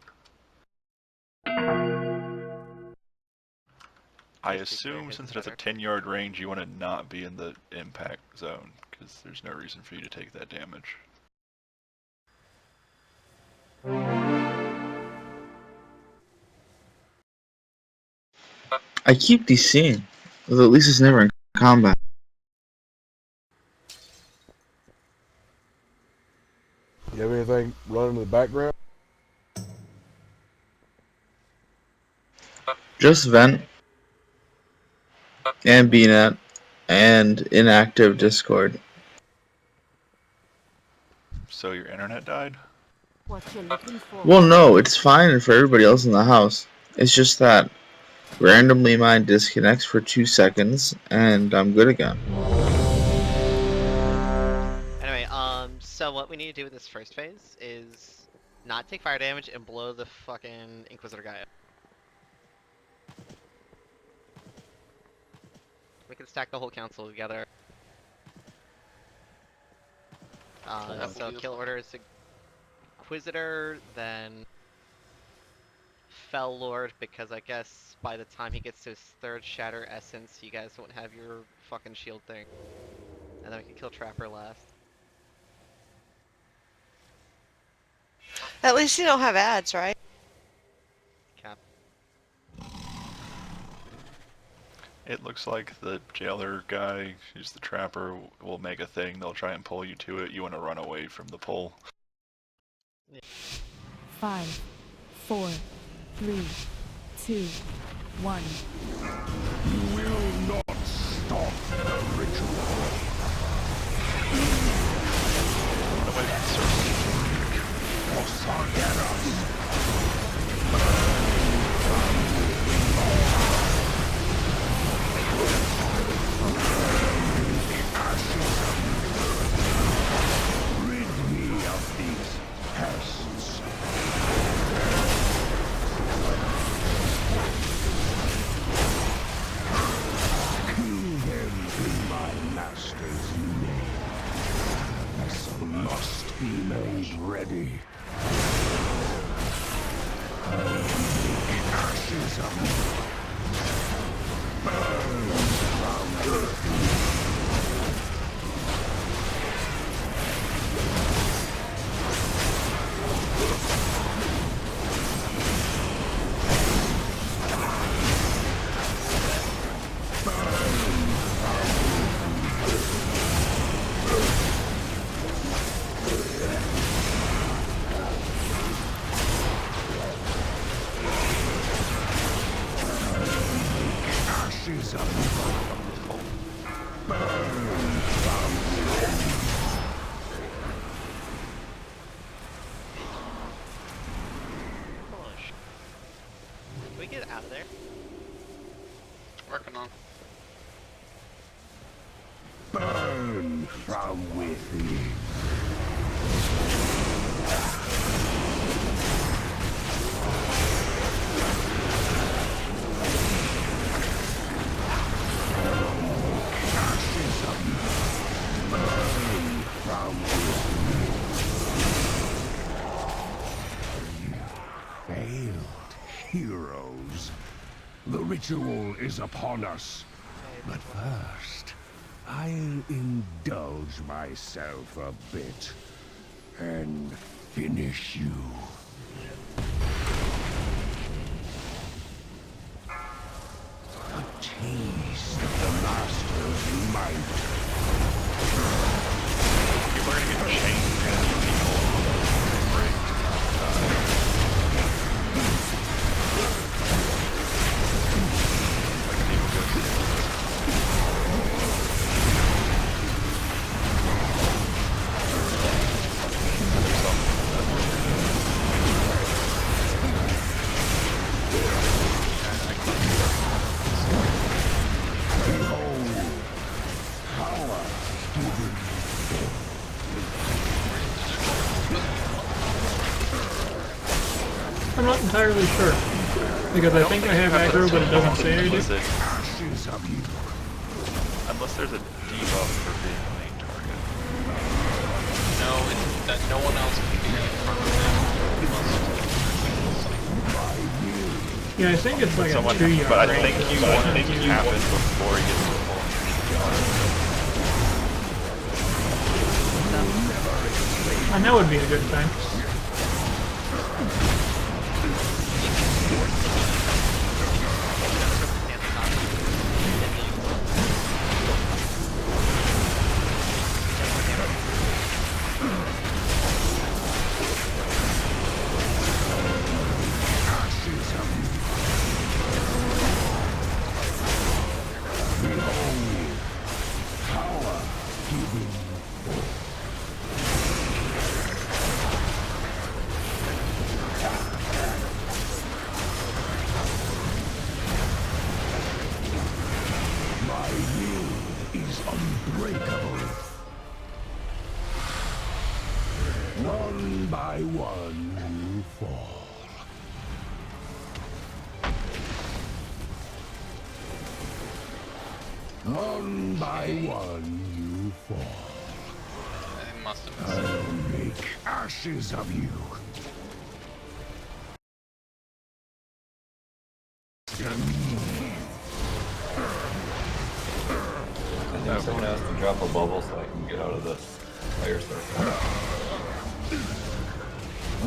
I Just because assume his since is it has a better. 10-yard range, you want to not be in the impact zone, because there's no reason for you to take that damage. I keep DCing, although at least it's never in combat. You have anything running in the background? Just vent and BNet and inactive Discord. So your internet died? What you looking for? Well, no, it's fine for everybody else in the house. It's just that randomly mine disconnects for 2 seconds and I'm good again. Anyway, so what we need to do with this first phase is not take fire damage and blow the fucking Inquisitor guy up. We can stack the whole council together. So kill order is Inquisitor, then Fell Lord, because I guess by the time he gets to his third Shatter Essence, you guys won't have your fucking shield thing. And then we can kill Trapper last. At least you don't have ads, right? Cap. It looks like the jailer guy, who's the trapper, will make a thing. They'll try and pull you to it. You want to run away from the pull. 5, 4, 3, 2, 1. You will not stop the ritual. Run away from the circle. Rid me of these pests. Kill them in my master's name. This must be made ready. Ashes of me. Burn from ashes of me. Burn from within. Push. Can we get out of there? Working on. Burn from within. Ashes of me. Burn from within. Failed heroes. The ritual is upon us. But first, I'll indulge myself a bit and finish you. A taste of the master's might. People are gonna get chained and people break. I'm not entirely sure. Because I think I have aggro, but it doesn't say I do. Unless there's a debuff for being the main target. No, it's that no one else can be in front of them. Yeah, I think it's like Someone, a 2-yard but I range. think you want it to happen before he gets to the full. And that would be a good thing. My will is unbreakable. One by one, you fall. One by one, you fall. It must have been. I'll make ashes of you. I think someone has to drop a bubble so I can get out of this fire circle.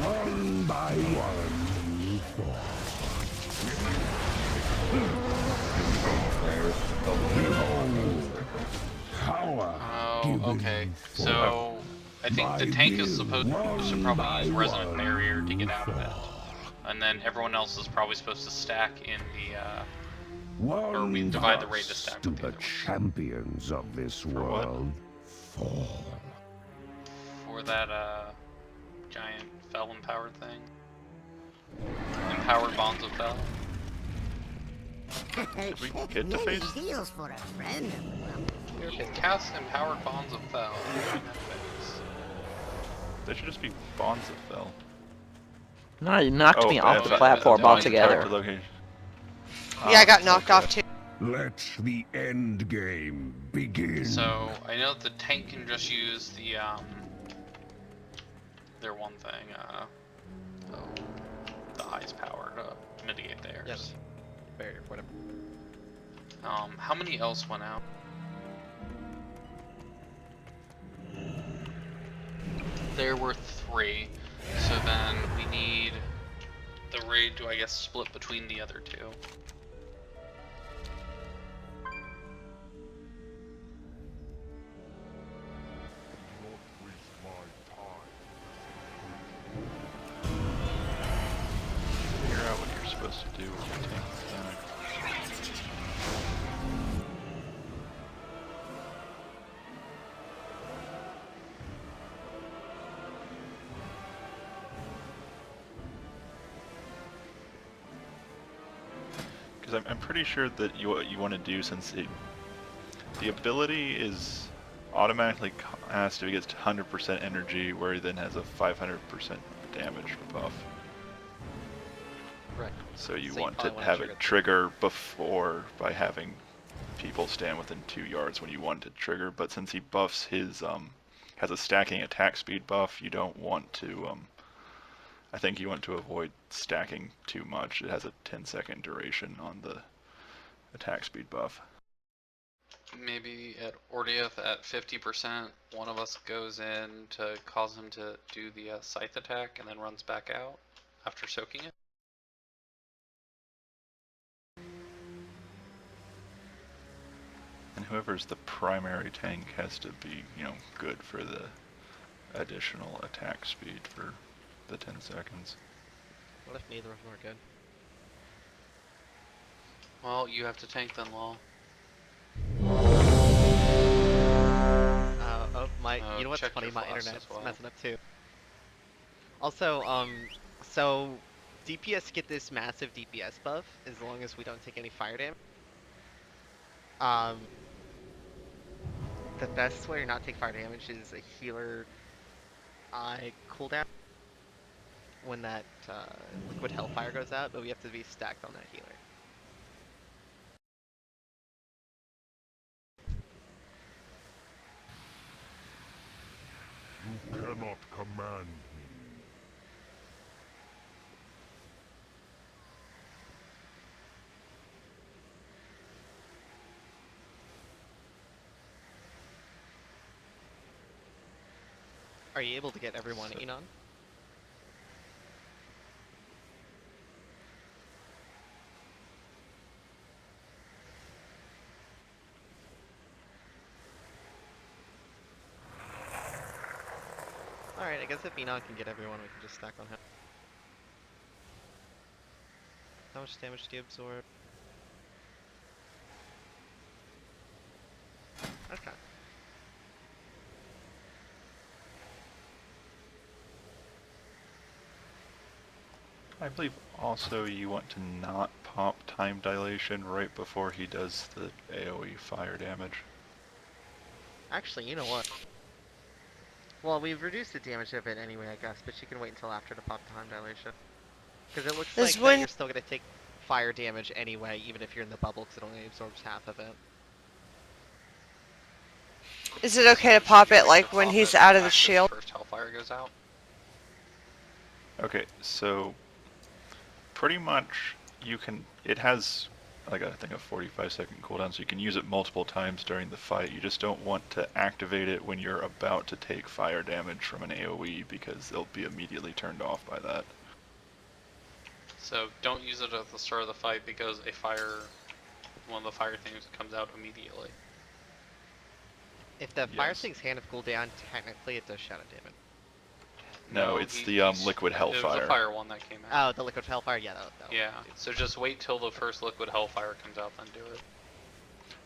One by one, you fall. Power. Oh, okay. So I think the tank is supposed to probably use Resonant Barrier to get out of it. And then everyone else is probably supposed to stack in the, or we divide the raid to stack with the champions of this world fall. for that, giant Fel empowered thing. Empowered Bonds of Fel. Did we get to phase? Deals for a friend. You can cast Empowered Bonds of Fel during that phase. They should just be Bonds of Fel. No, you knocked me off the that's platform bonds of altogether. target location. Yeah, I got knocked off too. Let the end game begin. So I know that the tank can just use the their one thing, the highest power to mitigate theirs. Yes. Barrier, whatever. How many else went out? There were 3, so then we need the raid to, I guess, split between the other 2. Figure out what you're supposed to do with your tank mechanic. Because I'm pretty sure that what you want to do, since the ability is automatically cast if it gets to 100% energy, where he then has a 500% damage buff. Right. So you So you want to probably wanna have trigger it trigger before by having people stand within 2 yards when you want it to trigger. But since he buffs his has a stacking attack speed buff, you don't want to I think you want to avoid stacking too much. It has a 10-second duration on the attack speed buff. Maybe at Ordeoth at 50%, one of us goes in to cause him to do the scythe attack and then runs back out after soaking it. And whoever's the primary tank has to be, good for the additional attack speed for the 10 seconds. What if neither of them are good? Well, you have to tank then, Law. You know what's check funny? your My flash internet's as well. messing up too. Also, so DPS get this massive DPS buff as long as we don't take any fire damage. The best way to not take fire damage is a healer cooldown when that liquid hellfire goes out, but we have to be stacked on that healer. You cannot command me. Are you able to get everyone Enon? Alright, I guess if Enon can get everyone, we can just stack on him. How much damage do you absorb? Okay. I believe also you want to not pop time dilation right before he does the AoE fire damage. Actually, you know what? Well, we've reduced the damage of it anyway, I guess, but she can wait until after to pop time dilation. Because it looks like that you're still going to take fire damage anyway, even if you're in the bubble, because it only absorbs half of it. Is it okay to pop it like when he's out of the shield? First Hellfire goes out. Okay, so pretty much you can, it has like I think a 45-second cooldown, so you can use it multiple times during the fight. You just don't want to activate it when you're about to take fire damage from an AoE, because they'll be immediately turned off by that. So don't use it at the start of the fight because one of the fire things comes out immediately. If the fire thing's hand of Gul'Dan, technically it does shadow damage. No, it's the liquid hellfire. It was the fire one that came out. Oh, the liquid hellfire, yeah. Yeah, so just wait till the first liquid hellfire comes out, then do it.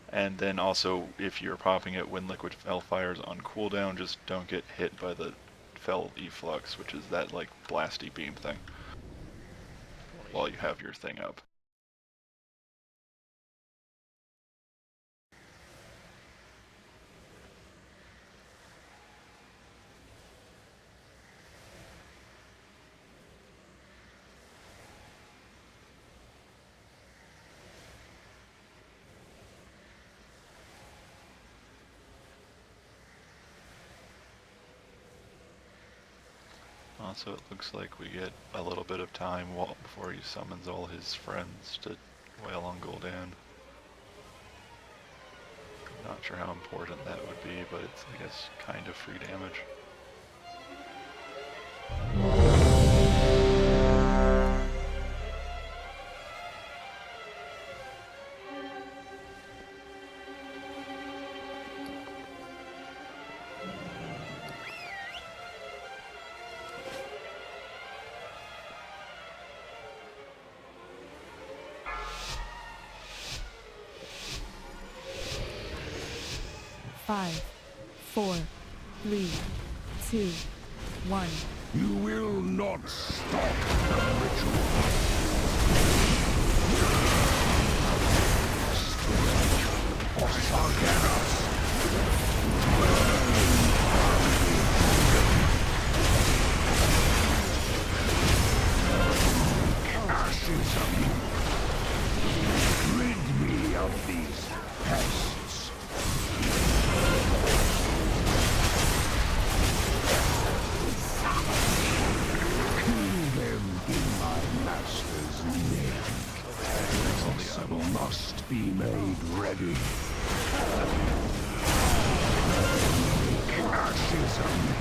And then also, if you're popping it when liquid hellfire's on cooldown, just don't get hit by the fell efflux, which is that like blasty beam thing, while you have your thing up. Also, it looks like we get a little bit of time before he summons all his friends to wail on Gul'Dan. Not sure how important that would be, but it's, I guess, kind of free damage. Five, 4, 3, 2, 1. You will not stop the ritual. Spirit of Sargeras. Ashes of you. Rid me of these pests. Must be made ready. Ashes of me.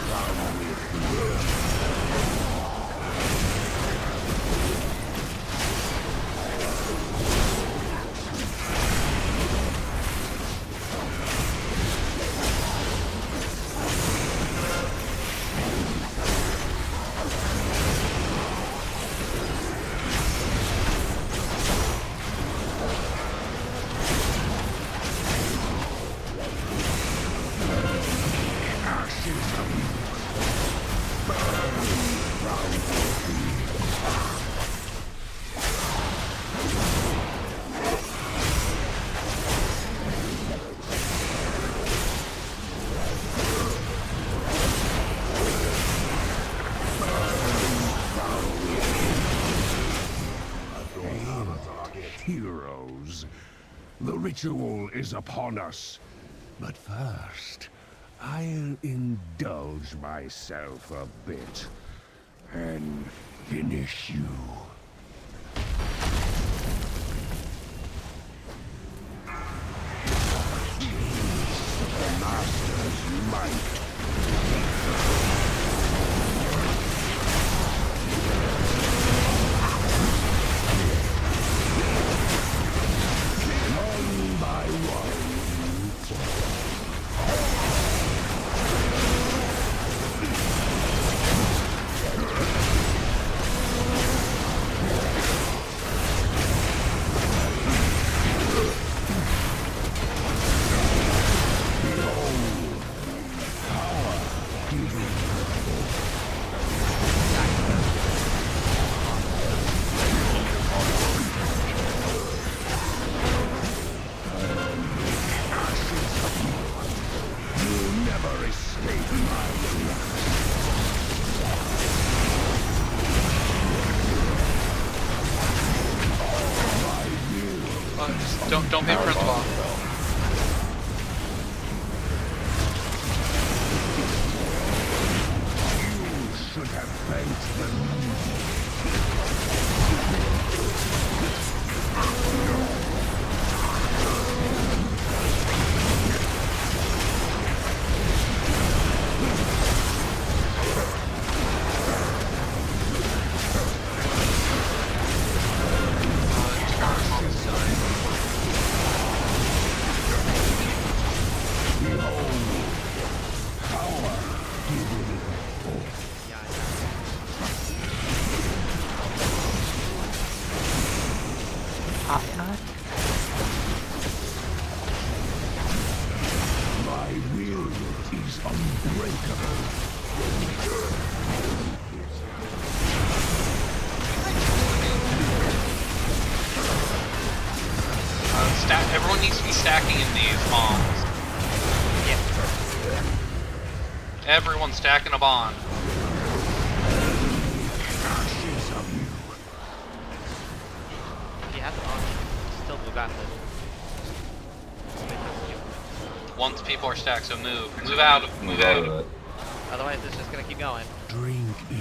Burn from within. Heroes, the ritual is upon us. But first, I'll indulge myself a bit and finish you. master's might. One by one, you fall. You'll never escape my Don't hit Prince Ball. You should have thanked them. My will is unbreakable. Everyone needs to be stacking in these bombs. Yeah. Everyone stacking a bomb. If you have the bomb, still move out of it. Once people are stacked, so move. Move out. Move out. of it. Otherwise, it's just gonna keep going. Drink in.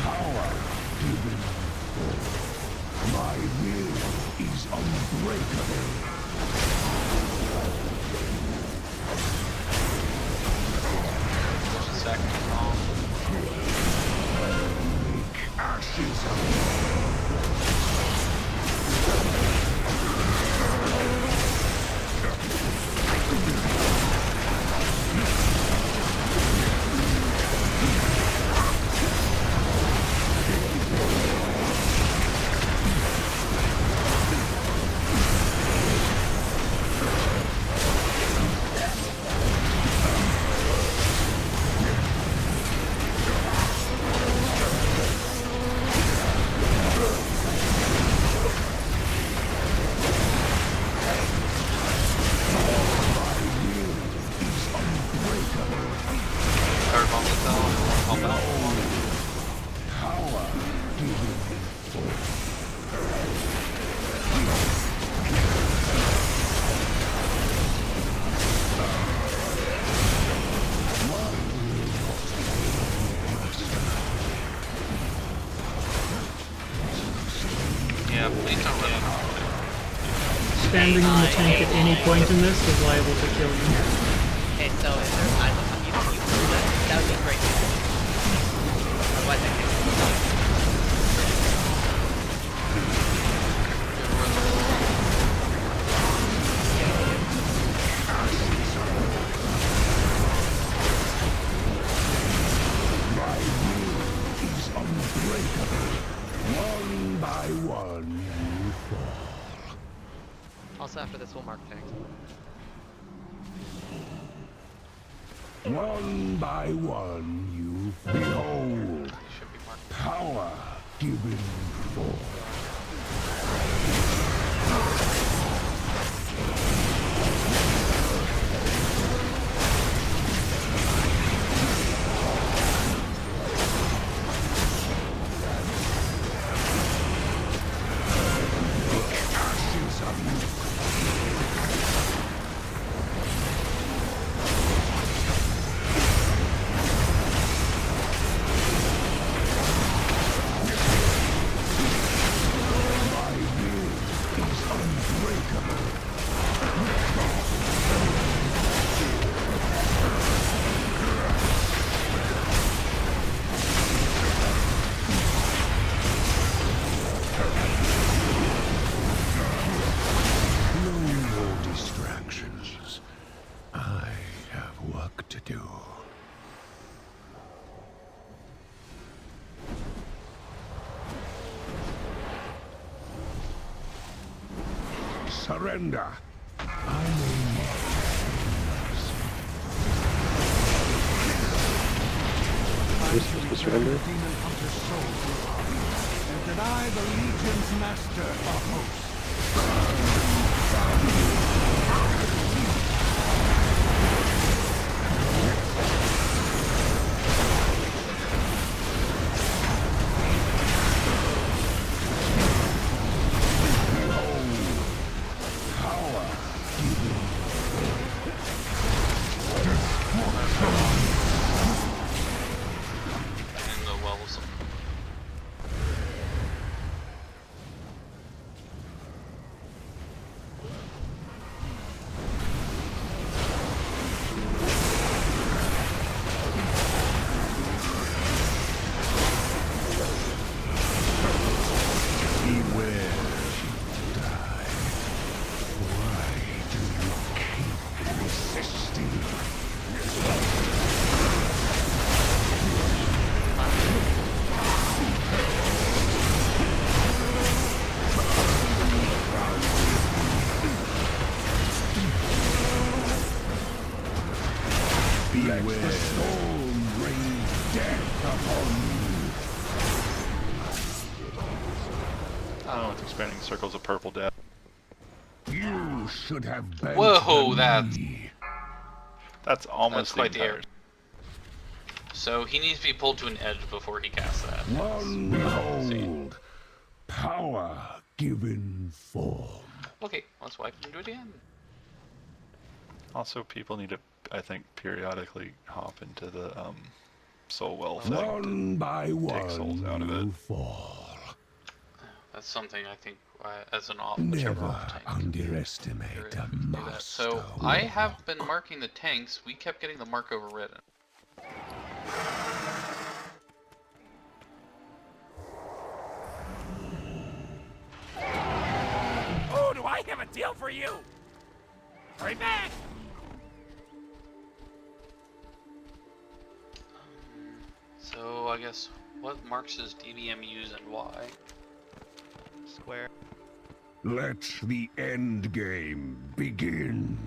Power given. My will is unbreakable. There's a second bomb. Ashes of Third bomb is down. Pump out. power given. Yeah, please don't run out. Standing on the tank at any point in this is liable to kill you. Okay, so is there an island on you? That would be great. Otherwise, I can't. My will is unbreakable. One by one, you fall. Also, after this, we'll mark tanks. One by one, you behold. Power given forth. Ashes of you. surrender. You're supposed to surrender? And deny the Legion's master a host. And the wells. Let the storm rain death upon Oh, it's expanding circles of purple death. you. You should have bent Whoa, the that's knee. That's almost quite the entire. error. So he needs to be pulled to an edge before he casts that. One hold. Power given form. Okay, let's wipe and do it again. Also, people need to, I think, periodically hop into the soul well thing One by to one take souls out of it. you fall. That's something I think as an off, whichever Never off tank. underestimate a Do that. master. So I have been marking the tanks. We kept getting the mark overridden. Oh, do I have a deal for you? Hurry back! So I guess what marks his DBMUs and why? Square. Let the end game begin.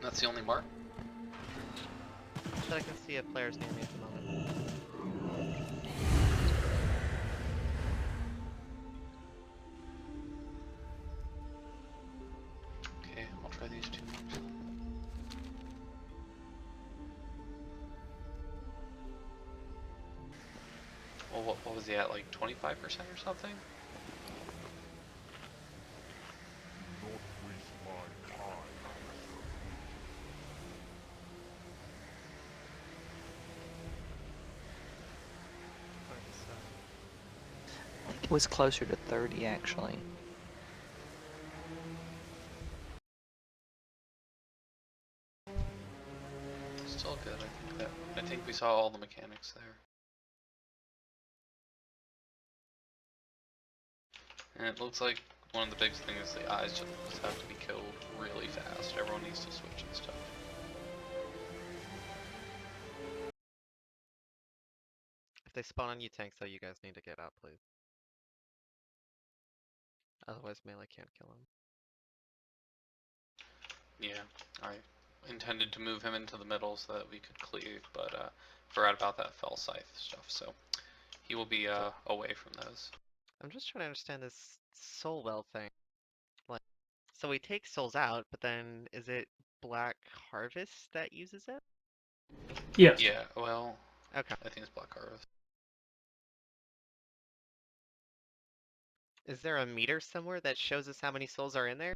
That's the only mark? So I can see a player's name at the moment. Okay, I'll try these two. Well, what was he at, like 25% or something? I think it was closer to 30 actually. Still good, I think we saw all the mechanics there. And it looks like one of the big things is the eyes just have to be killed really fast. Everyone needs to switch and stuff. If they spawn on you tanks though, you guys need to get out, please. Otherwise melee can't kill him. Yeah, I intended to move him into the middle so that we could cleave, but forgot about that fell scythe stuff, so he will be away from those. I'm just trying to understand this soul well thing. Like, so we take souls out, but then is it Black Harvest that uses it? Yes. Yeah, well, okay. I think it's Black Harvest. Is there a meter somewhere that shows us how many souls are in there?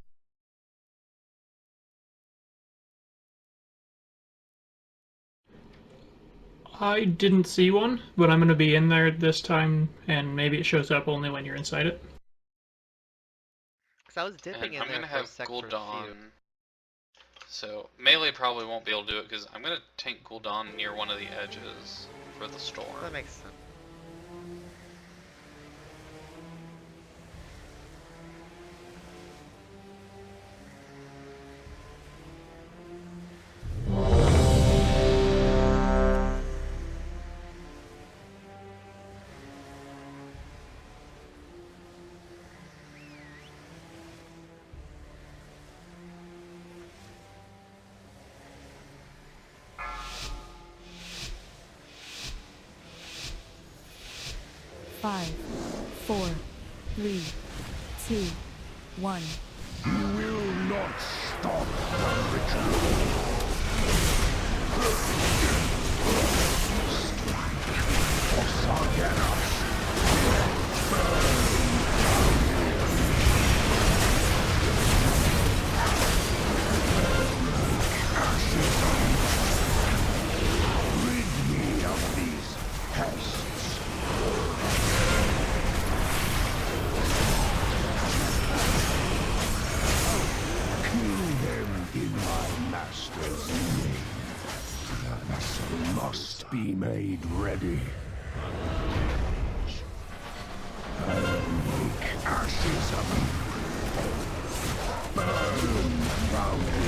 I didn't see one, but I'm going to be in there this time, and maybe it shows up only when you're inside it. Because I was dipping in I'm there gonna for a have sec for a few. Gul'Dan. So melee probably won't be able to do it because I'm gonna tank Gul'Dan near one of the edges for the storm. That makes sense. 5, 4, 3, 2, 1. You will not stop the ritual. Rid me of these pests. Kill them in my master's name. The vessel must be made ready. I'll make ashes of you. Burn proudly.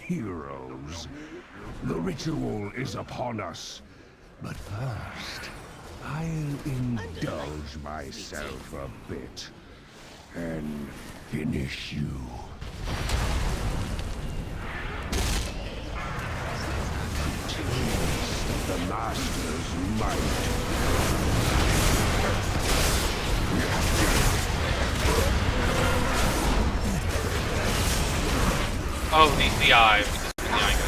Heroes. The ritual is upon us. But first, I'll indulge myself a bit and finish you. Taste of the Master's might. Oh, the eye. The eye goes.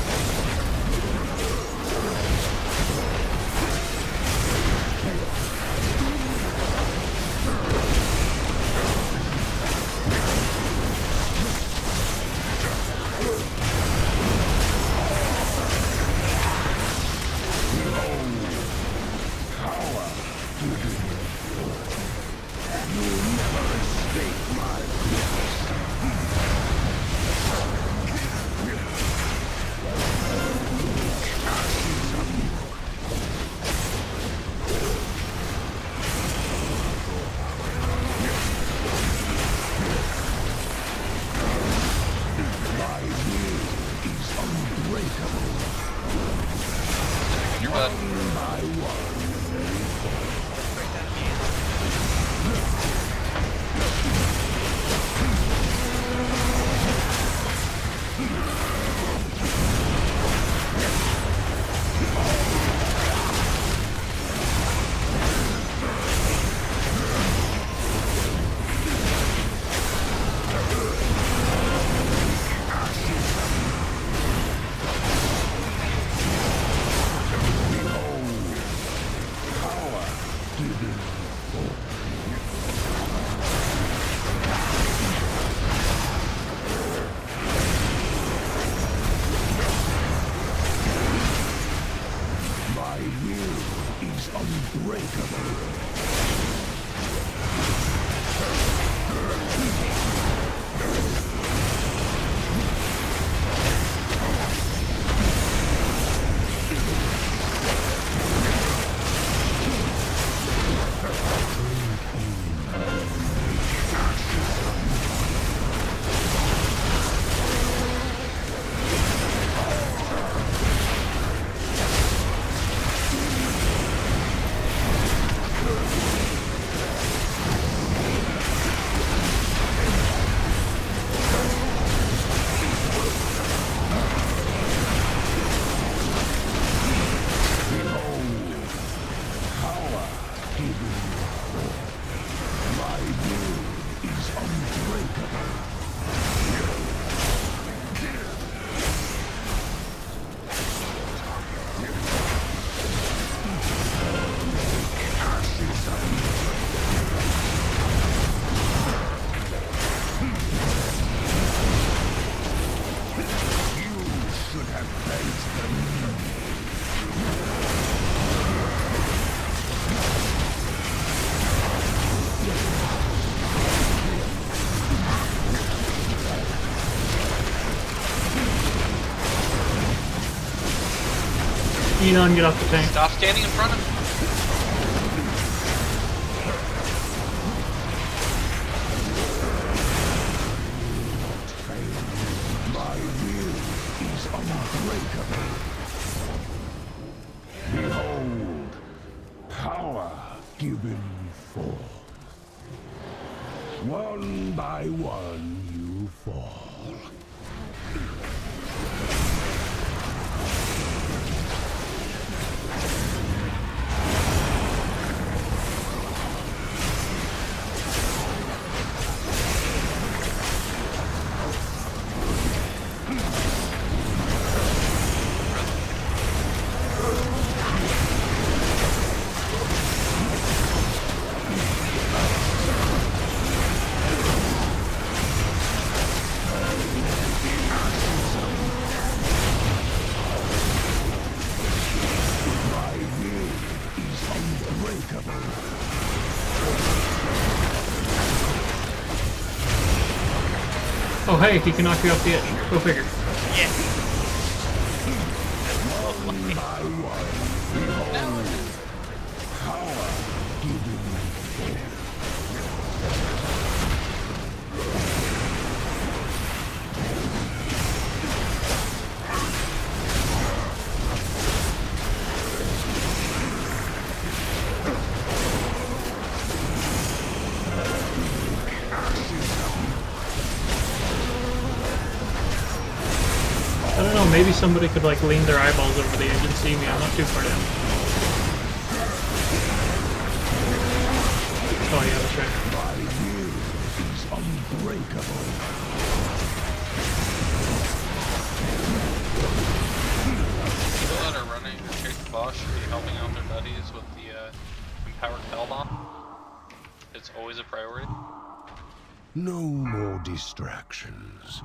Enon, get off the tank. Stop standing in front of me. My will is unbreakable. Behold, power given forth. One by one you fall. Oh hey, he can knock you off the edge. Go figure. Yeah. I don't know, maybe somebody could like lean their eyeballs over the edge and see me. I'm not too far down. Oh yeah, that's right. My will is unbreakable. People that are running Chase the Boss should be helping out their buddies with the empowered Hell Bomb. It's always a priority. No more distractions.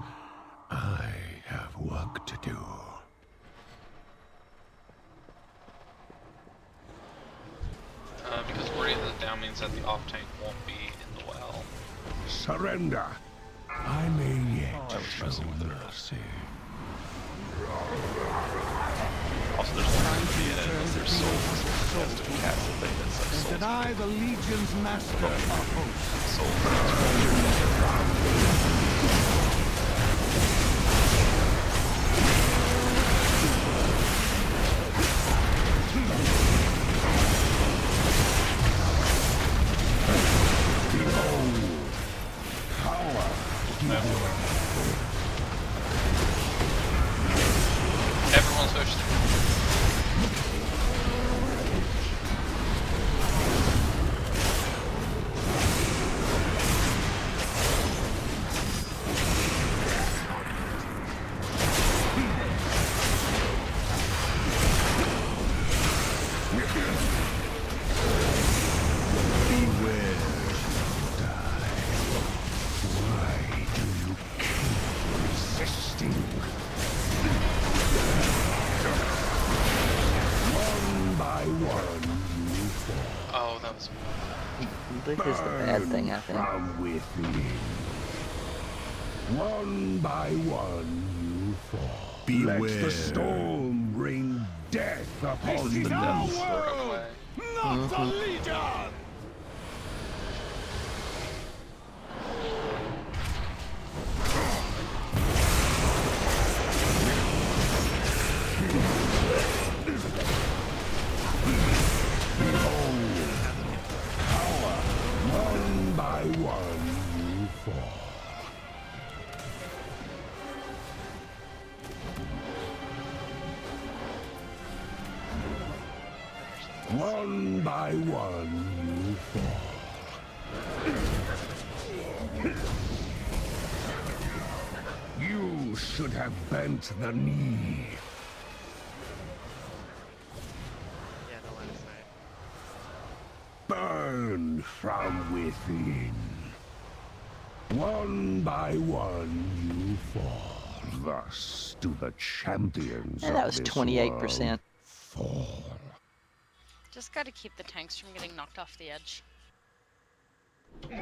I have work to do. Because worrying that down means that the off tank won't be in the well. Surrender. I may yet I was show messing with it. mercy. Also, there's no reason to be in it unless there's souls. It has to cast the thing that's like souls. Deny the Legion's master a host. Souls. Everyone's pushed. Oh, that was. This is the bad thing, I think. From within. One by one you fall. Beware. Let the storm bring death upon the world, not the Legion! One by one you fall. One by one you fall. You should have bent the knee. Yeah, no line of sight. Burn from within. One by one you fall. Thus do the champions And that of was this 28%. world fall. Just gotta keep the tanks from getting knocked off the edge.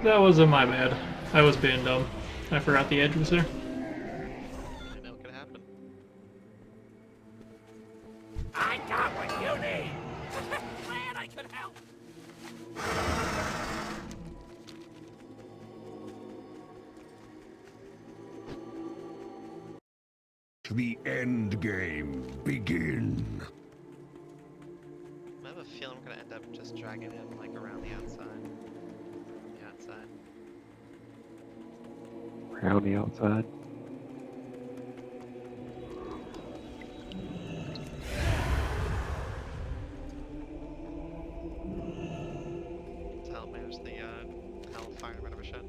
That wasn't my bad. I was being dumb. I forgot the edge was there. I know what could happen. I got what the end game begin. I have a feeling I'm gonna end up just dragging him like around the outside. The outside. Around the outside. To help manage the hellfire or whatever shit.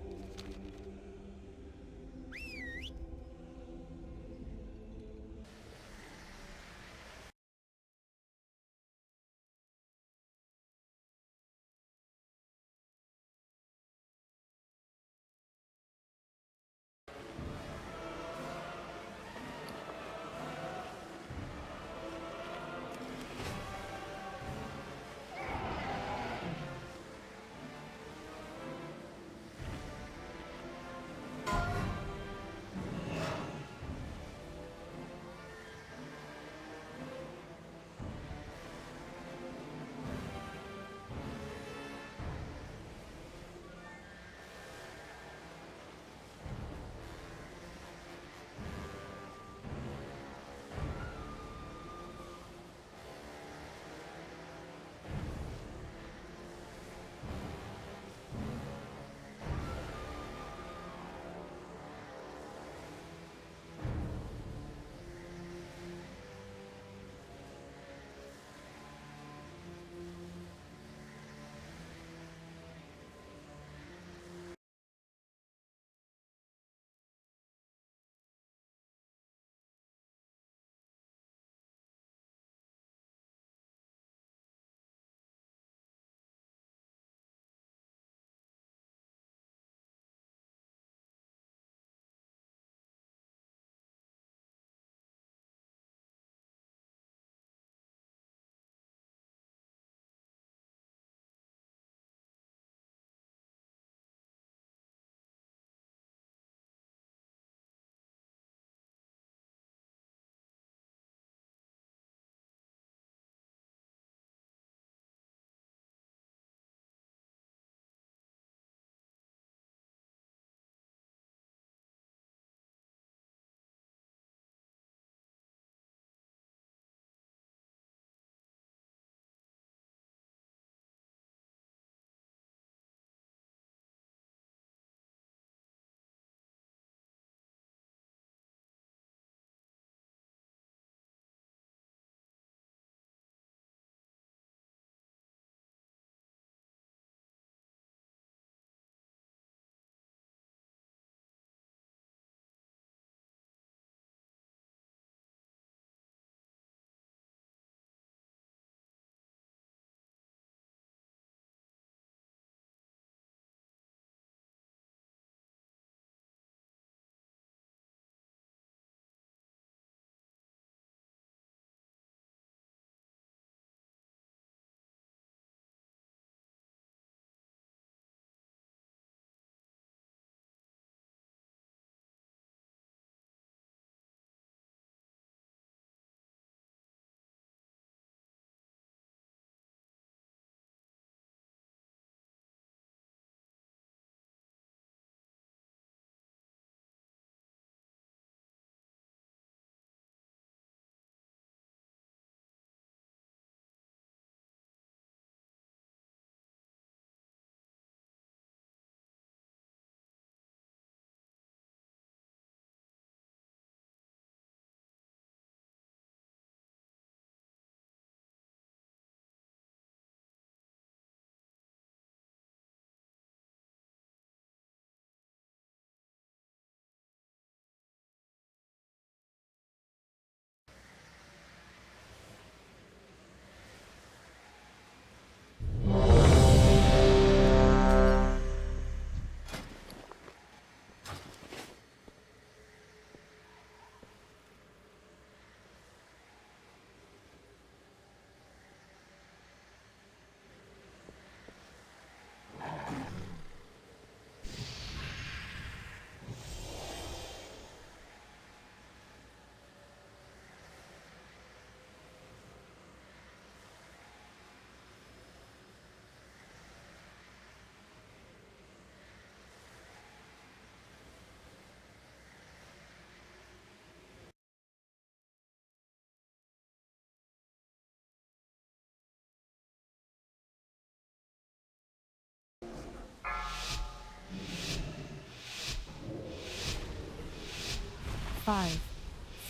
5,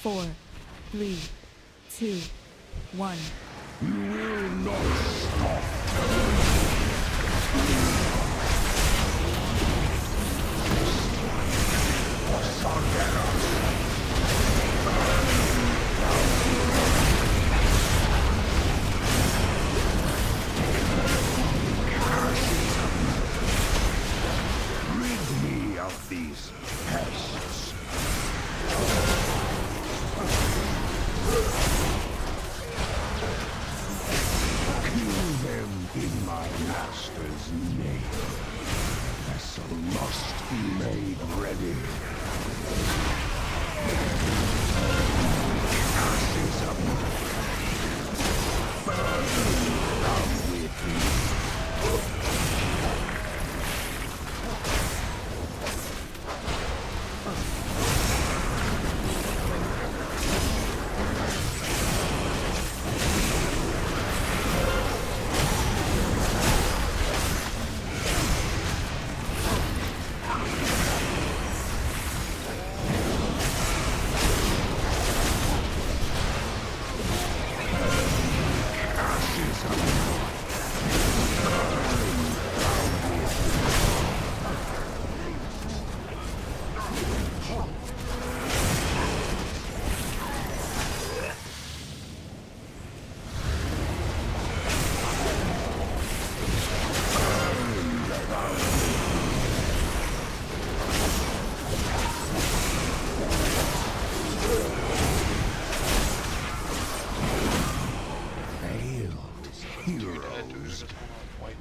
4, 3, 2, 1. You will not stop. Rid me of these pests. Kill them in my master's name. Vessel must be made ready. Ashes of burn, come with me.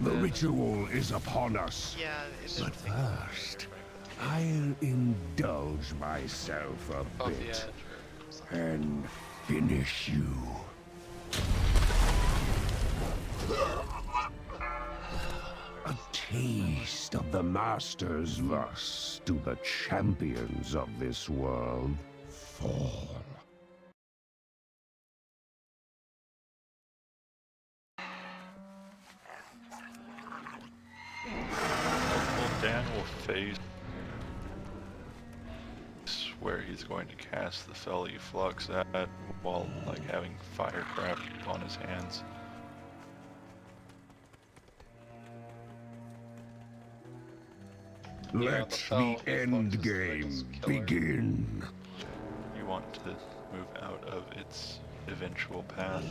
The ritual is upon us. Yeah, But first, I'll indulge myself a bit and finish you. A taste of the Master's lust do the champions of this world fall. Gul'Dan will face where he's going to cast the Felly Flux at while like having firecraft on his hands. Let the end game begin. You want to move out of its eventual path.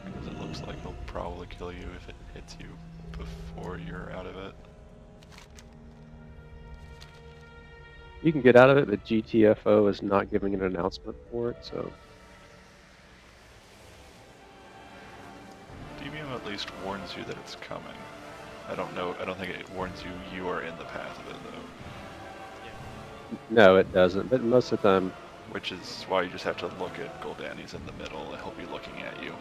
Because it looks like it'll probably kill you if it hits you before you're out of it. You can get out of it, but GTFO is not giving an announcement for it, so. DBM at least warns you that it's coming. I don't think it warns you you are in the path of it though. No, it doesn't, but most of the time. Which is why you just have to look at Gul'Dan. He's in the middle, and he'll be looking at you.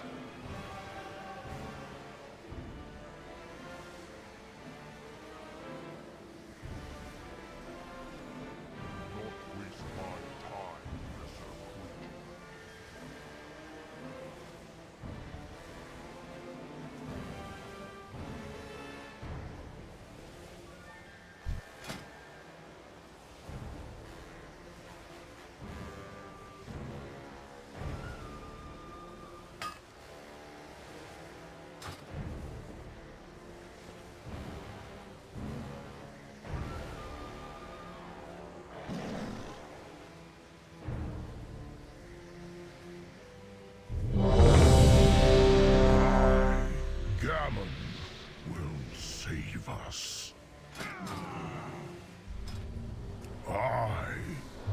Gammon will save us. I,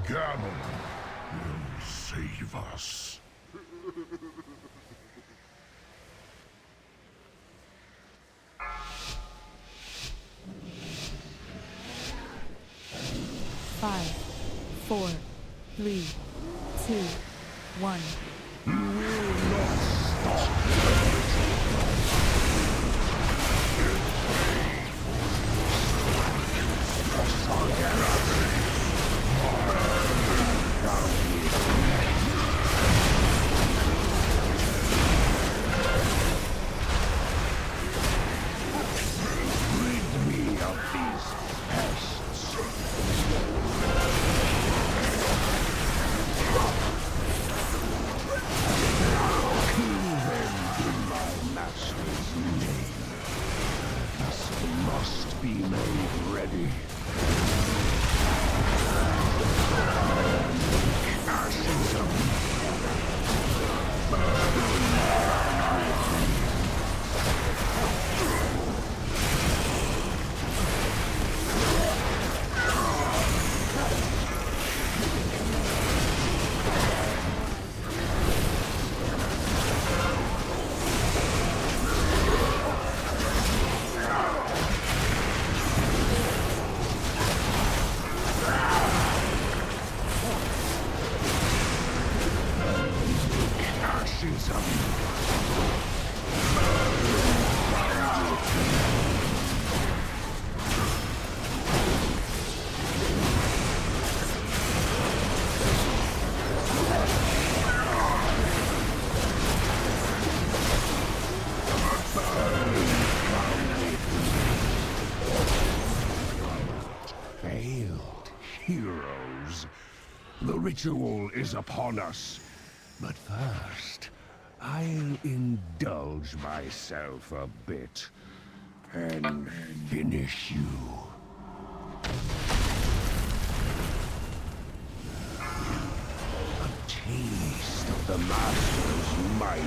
Gammon, will save us. Five, 4, 3, 2, 1. You will not stop. Rid me of these pests. must be made ready. Ashes of failed heroes. The ritual is upon us. But first, I'll indulge myself a bit and finish you. A taste of the Master's might.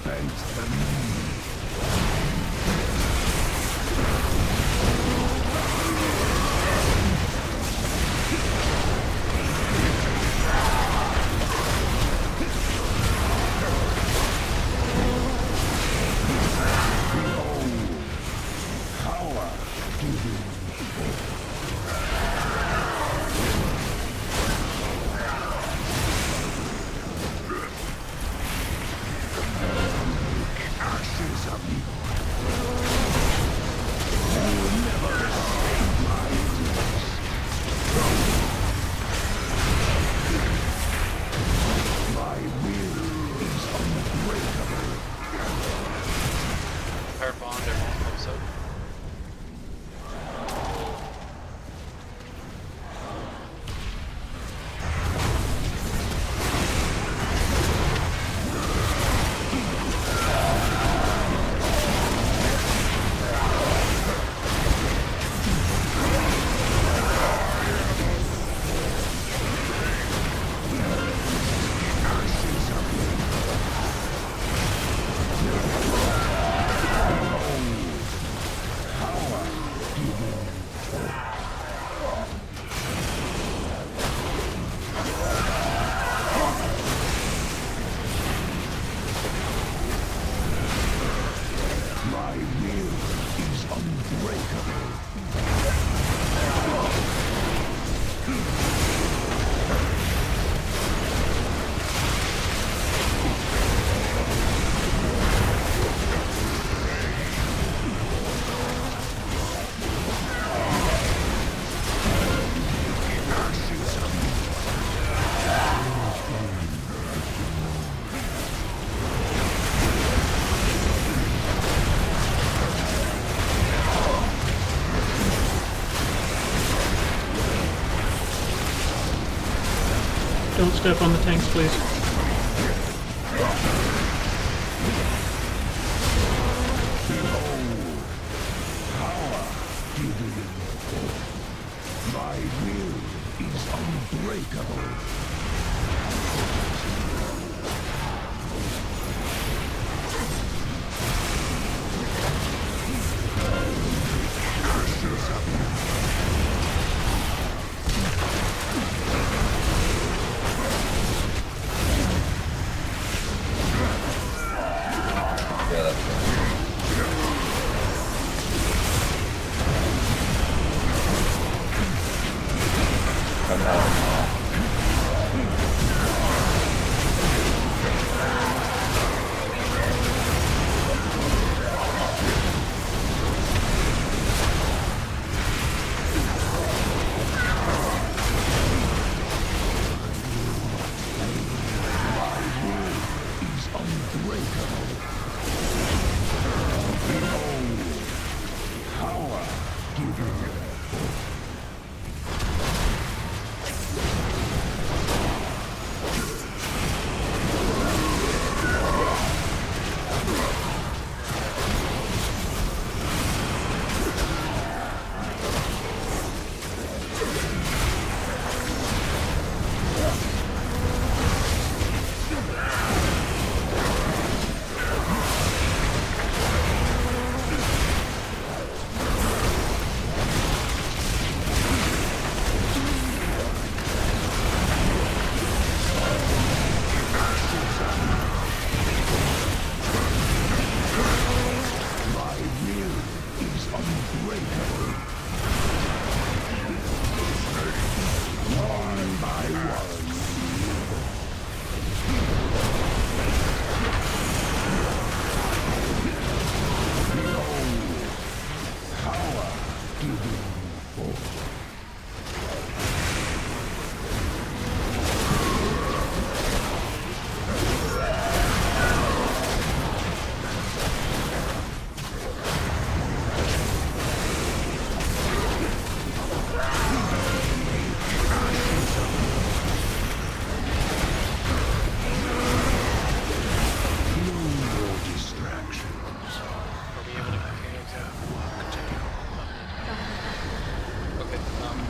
Bent the knee. Power given. Don't step on the tanks, please. My will is unbreakable.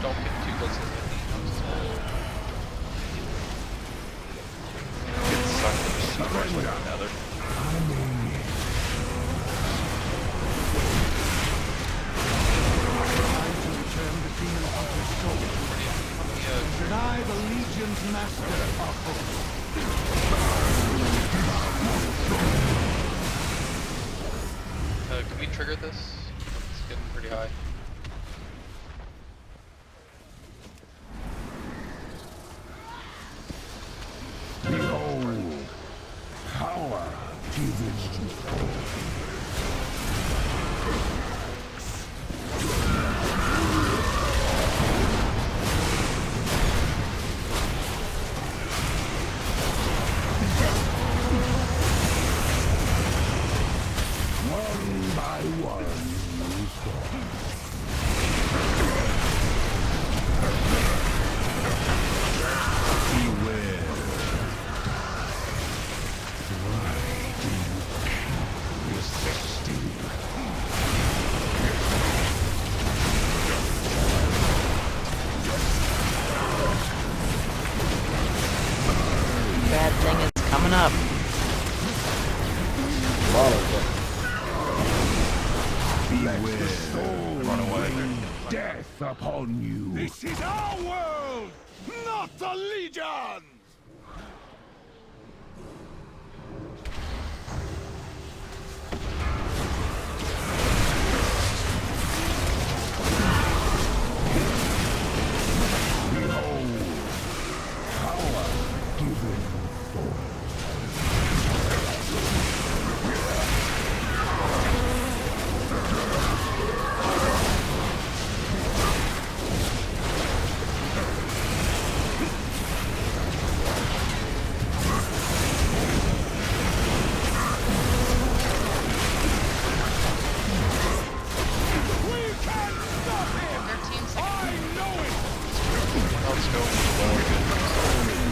don't get too close to the enemy. Get sucked into the universe like another. And I, the Legion's master, are Can we trigger this? It's getting pretty high. Behold, power given. One by one, you fall. Beware. Why do you keep resisting? Bad thing is coming up. Beware the soul Run away. bring death upon you. This is our world, not the Legion! Behold, power given forth. We can stop him! 13 seconds. I know it! Let's go lower.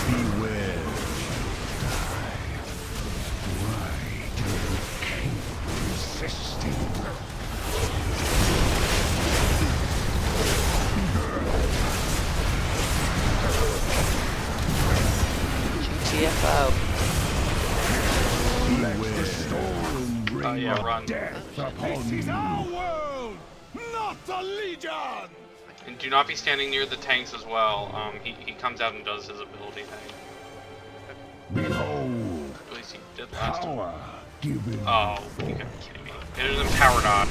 Beware. Why do you keep resisting? GTFO. Let the storm bring yeah, run. death upon This is you. our world, not the Legion! And do not be standing near the tanks as well. He comes out and does his ability thing. Behold, At least he did last time. power given. Oh, you gotta be kidding me. There's a power dodge.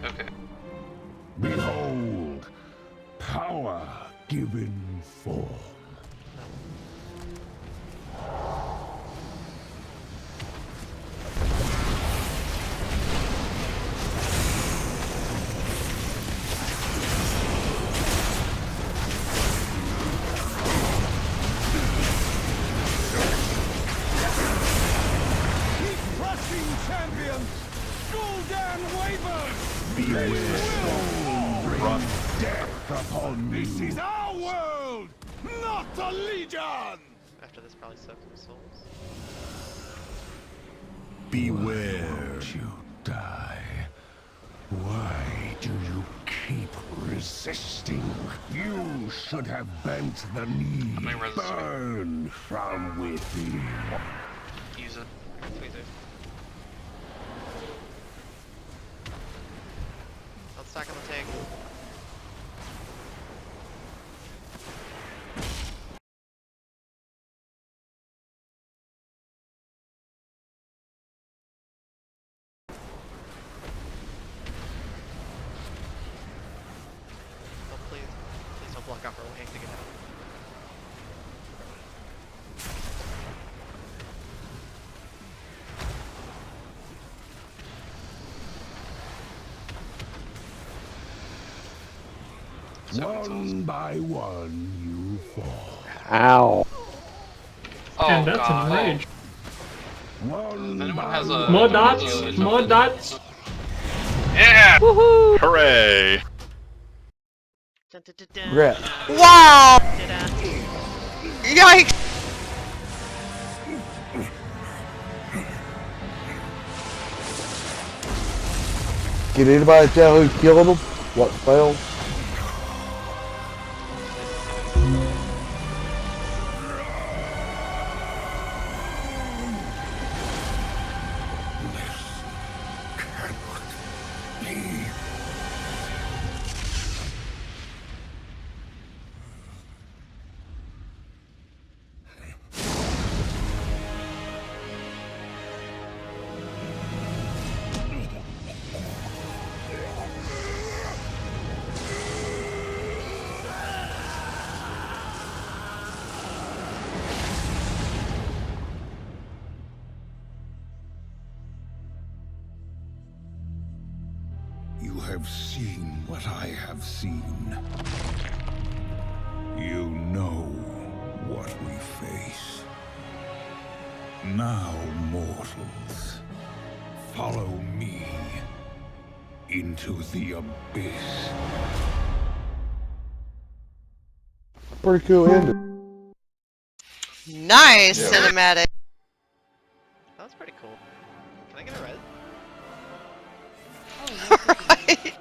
Okay. Behold, power given form. Keep pressing, champion! Gul'Dan wavers! Beware, storm bring Run. death upon you. This is our world, not the Legion! After this, probably soak some souls. Beware, you die. Why do you keep resisting? You should have bent the knee. How many reses do we have? Burn from within. Use it. I got tweezers. I'll stack on the tank. Oh, please. Please don't block off our way to get out. One by one, you Ow. Oh And that's god. enraged. If anyone has a More double dots! heal or More something. dots! Yeah! Woohoo! Hooray! Congrats. Wow! Yikes! Can anybody tell who killed them? What spell? You have seen what I have seen. You know what we face. Now, mortals, follow me into the abyss. Pretty cool ending. Nice Yeah. cinematic. That was pretty cool. Can I get a res? Right.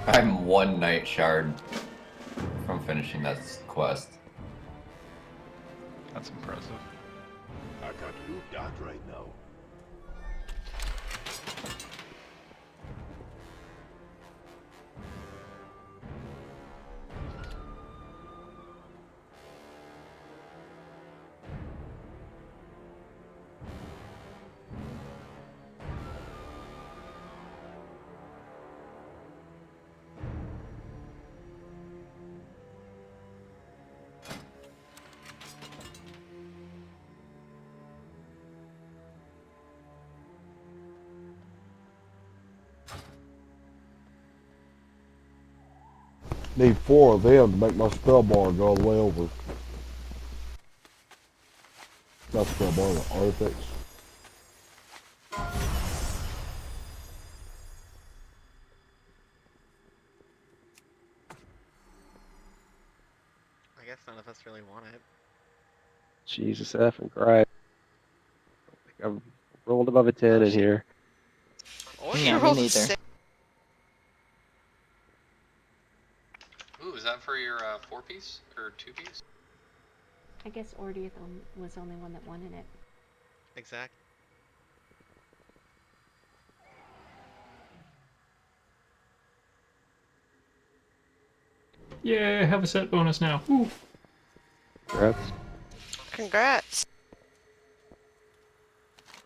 I'm one night shard from finishing that quest. That's impressive. I got Gul'Dan right now. Need 4 of them to make my spell bar go all the way over. Not spell bar, the artifacts. I guess none of us really want it. Jesus F and Christ. I've rolled above a 10 in here. Or Yeah, me neither. Ooh, is that for your 4-piece or 2-piece? I guess Ordeath was the only one that wanted it. Exactly. Yeah, I have a set bonus now. Woo. Congrats. Congrats.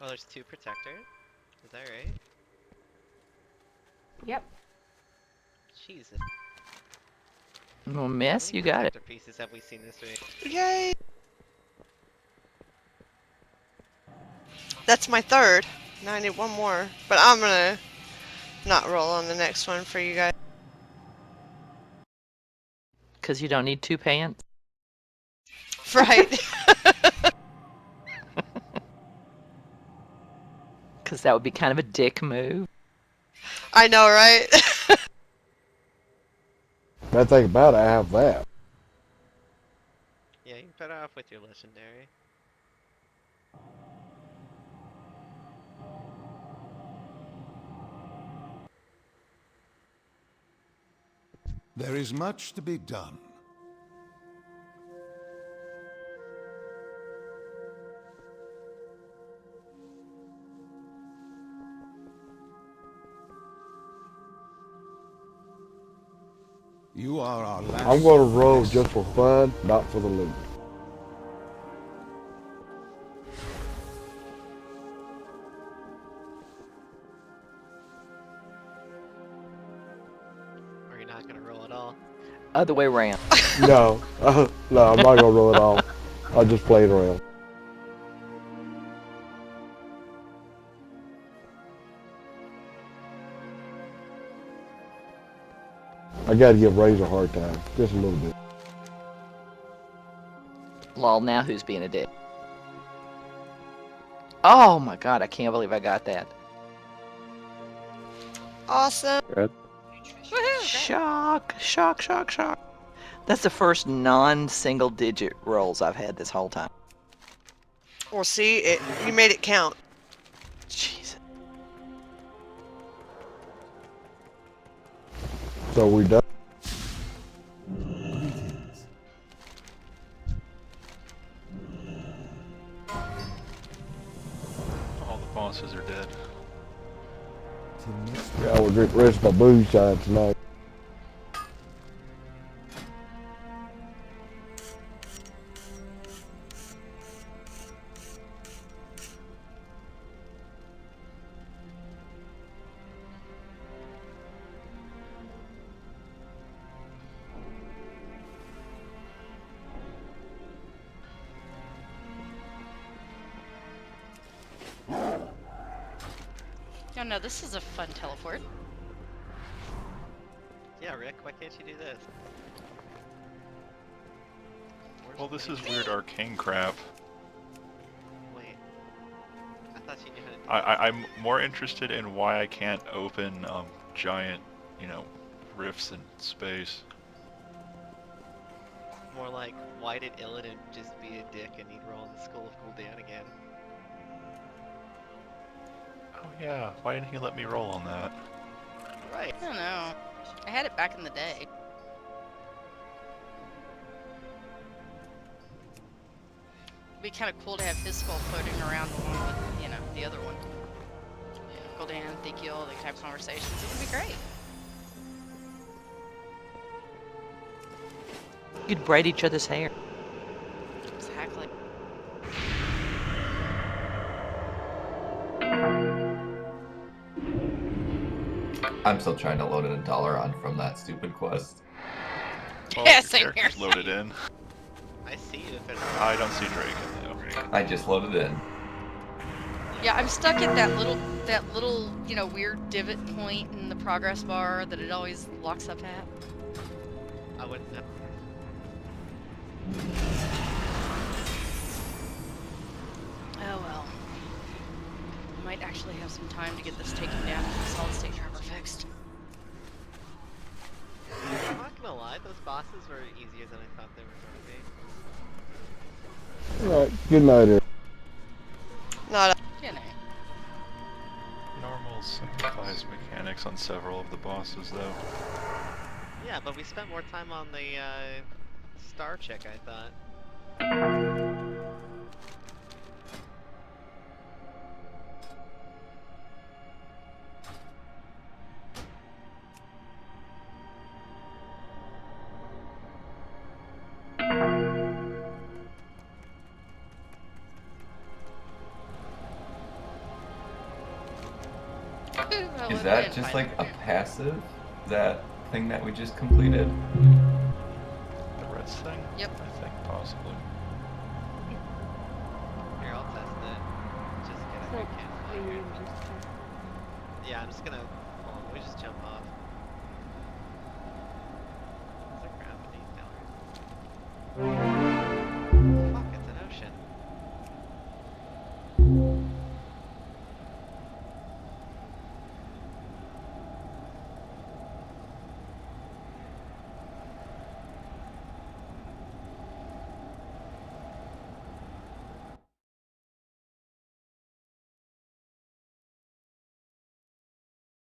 Oh, there's 2 protectors? Is that right? Yep. Jesus. Well, How miss, many you got it. protector pieces have we seen this week? Yay! That's my 3rd. Now I need 1 more. But I'm gonna not roll on the next one for you guys. Because you don't need 2 pants. Right. Because that would be kind of a dick move. I know, right? Bad thing about it, I have that. Yeah, you can put off with your legendary. There is much to be done. You are our last. I'm going to roll just for fun, not for the loot. not gonna roll at all. Other way around. No, no, I'm not gonna roll it off. I'll just play it around. I gotta give Razor a hard time, just a little bit. Lol, now who's being a dick? Oh my god, I can't believe I got that. Awesome. Good. Shock, shock, shock, shock. That's the first non-single digit rolls I've had this whole time. Well, see, you made it count. Jesus. So we done. All the bosses are dead. Yeah, I will drink the rest of my booze side tonight. Oh no, this is a fun teleport. Yeah, Rick, why can't you do this? Well, this is weird arcane crap. Wait. I thought you knew how to do I'm more interested in why I can't open giant, rifts in space. More like, why did Illidan just be a dick and need roll in the Skull of Gul'Dan again? Oh yeah, why didn't he let me roll on that? Right. I don't know. I had it back in the day. It'd be kind of cool to have his skull floating around along with, the other one. Gul'Dan, Ezekiel, the type of conversations. It would be great. You could braid each other's hair. Exactly. I'm still trying to load in $1 from that stupid quest. Well, Yeah, your same here. character's loaded in. I see it if it's... I don't see Drake in though. I just loaded in. Yeah, I'm stuck at that little, weird divot point in the progress bar that it always locks up at. I wouldn't know. Oh well. I might actually have some time to get this taken down and the solid state driver fixed. I'm not gonna lie, those bosses were easier than I thought they were gonna be. Alright, good night, everybody. Not Normal simplifies mechanics on several of the bosses though. Yeah, but we spent more time on the, star chick, I thought. Is that just like a passive? That thing that we just completed? The Reds thing? Yep. I think possibly. Here, I'll test it. Just get So, a campfire. you just Yeah, I'm just gonna... Hold on, let me just jump off.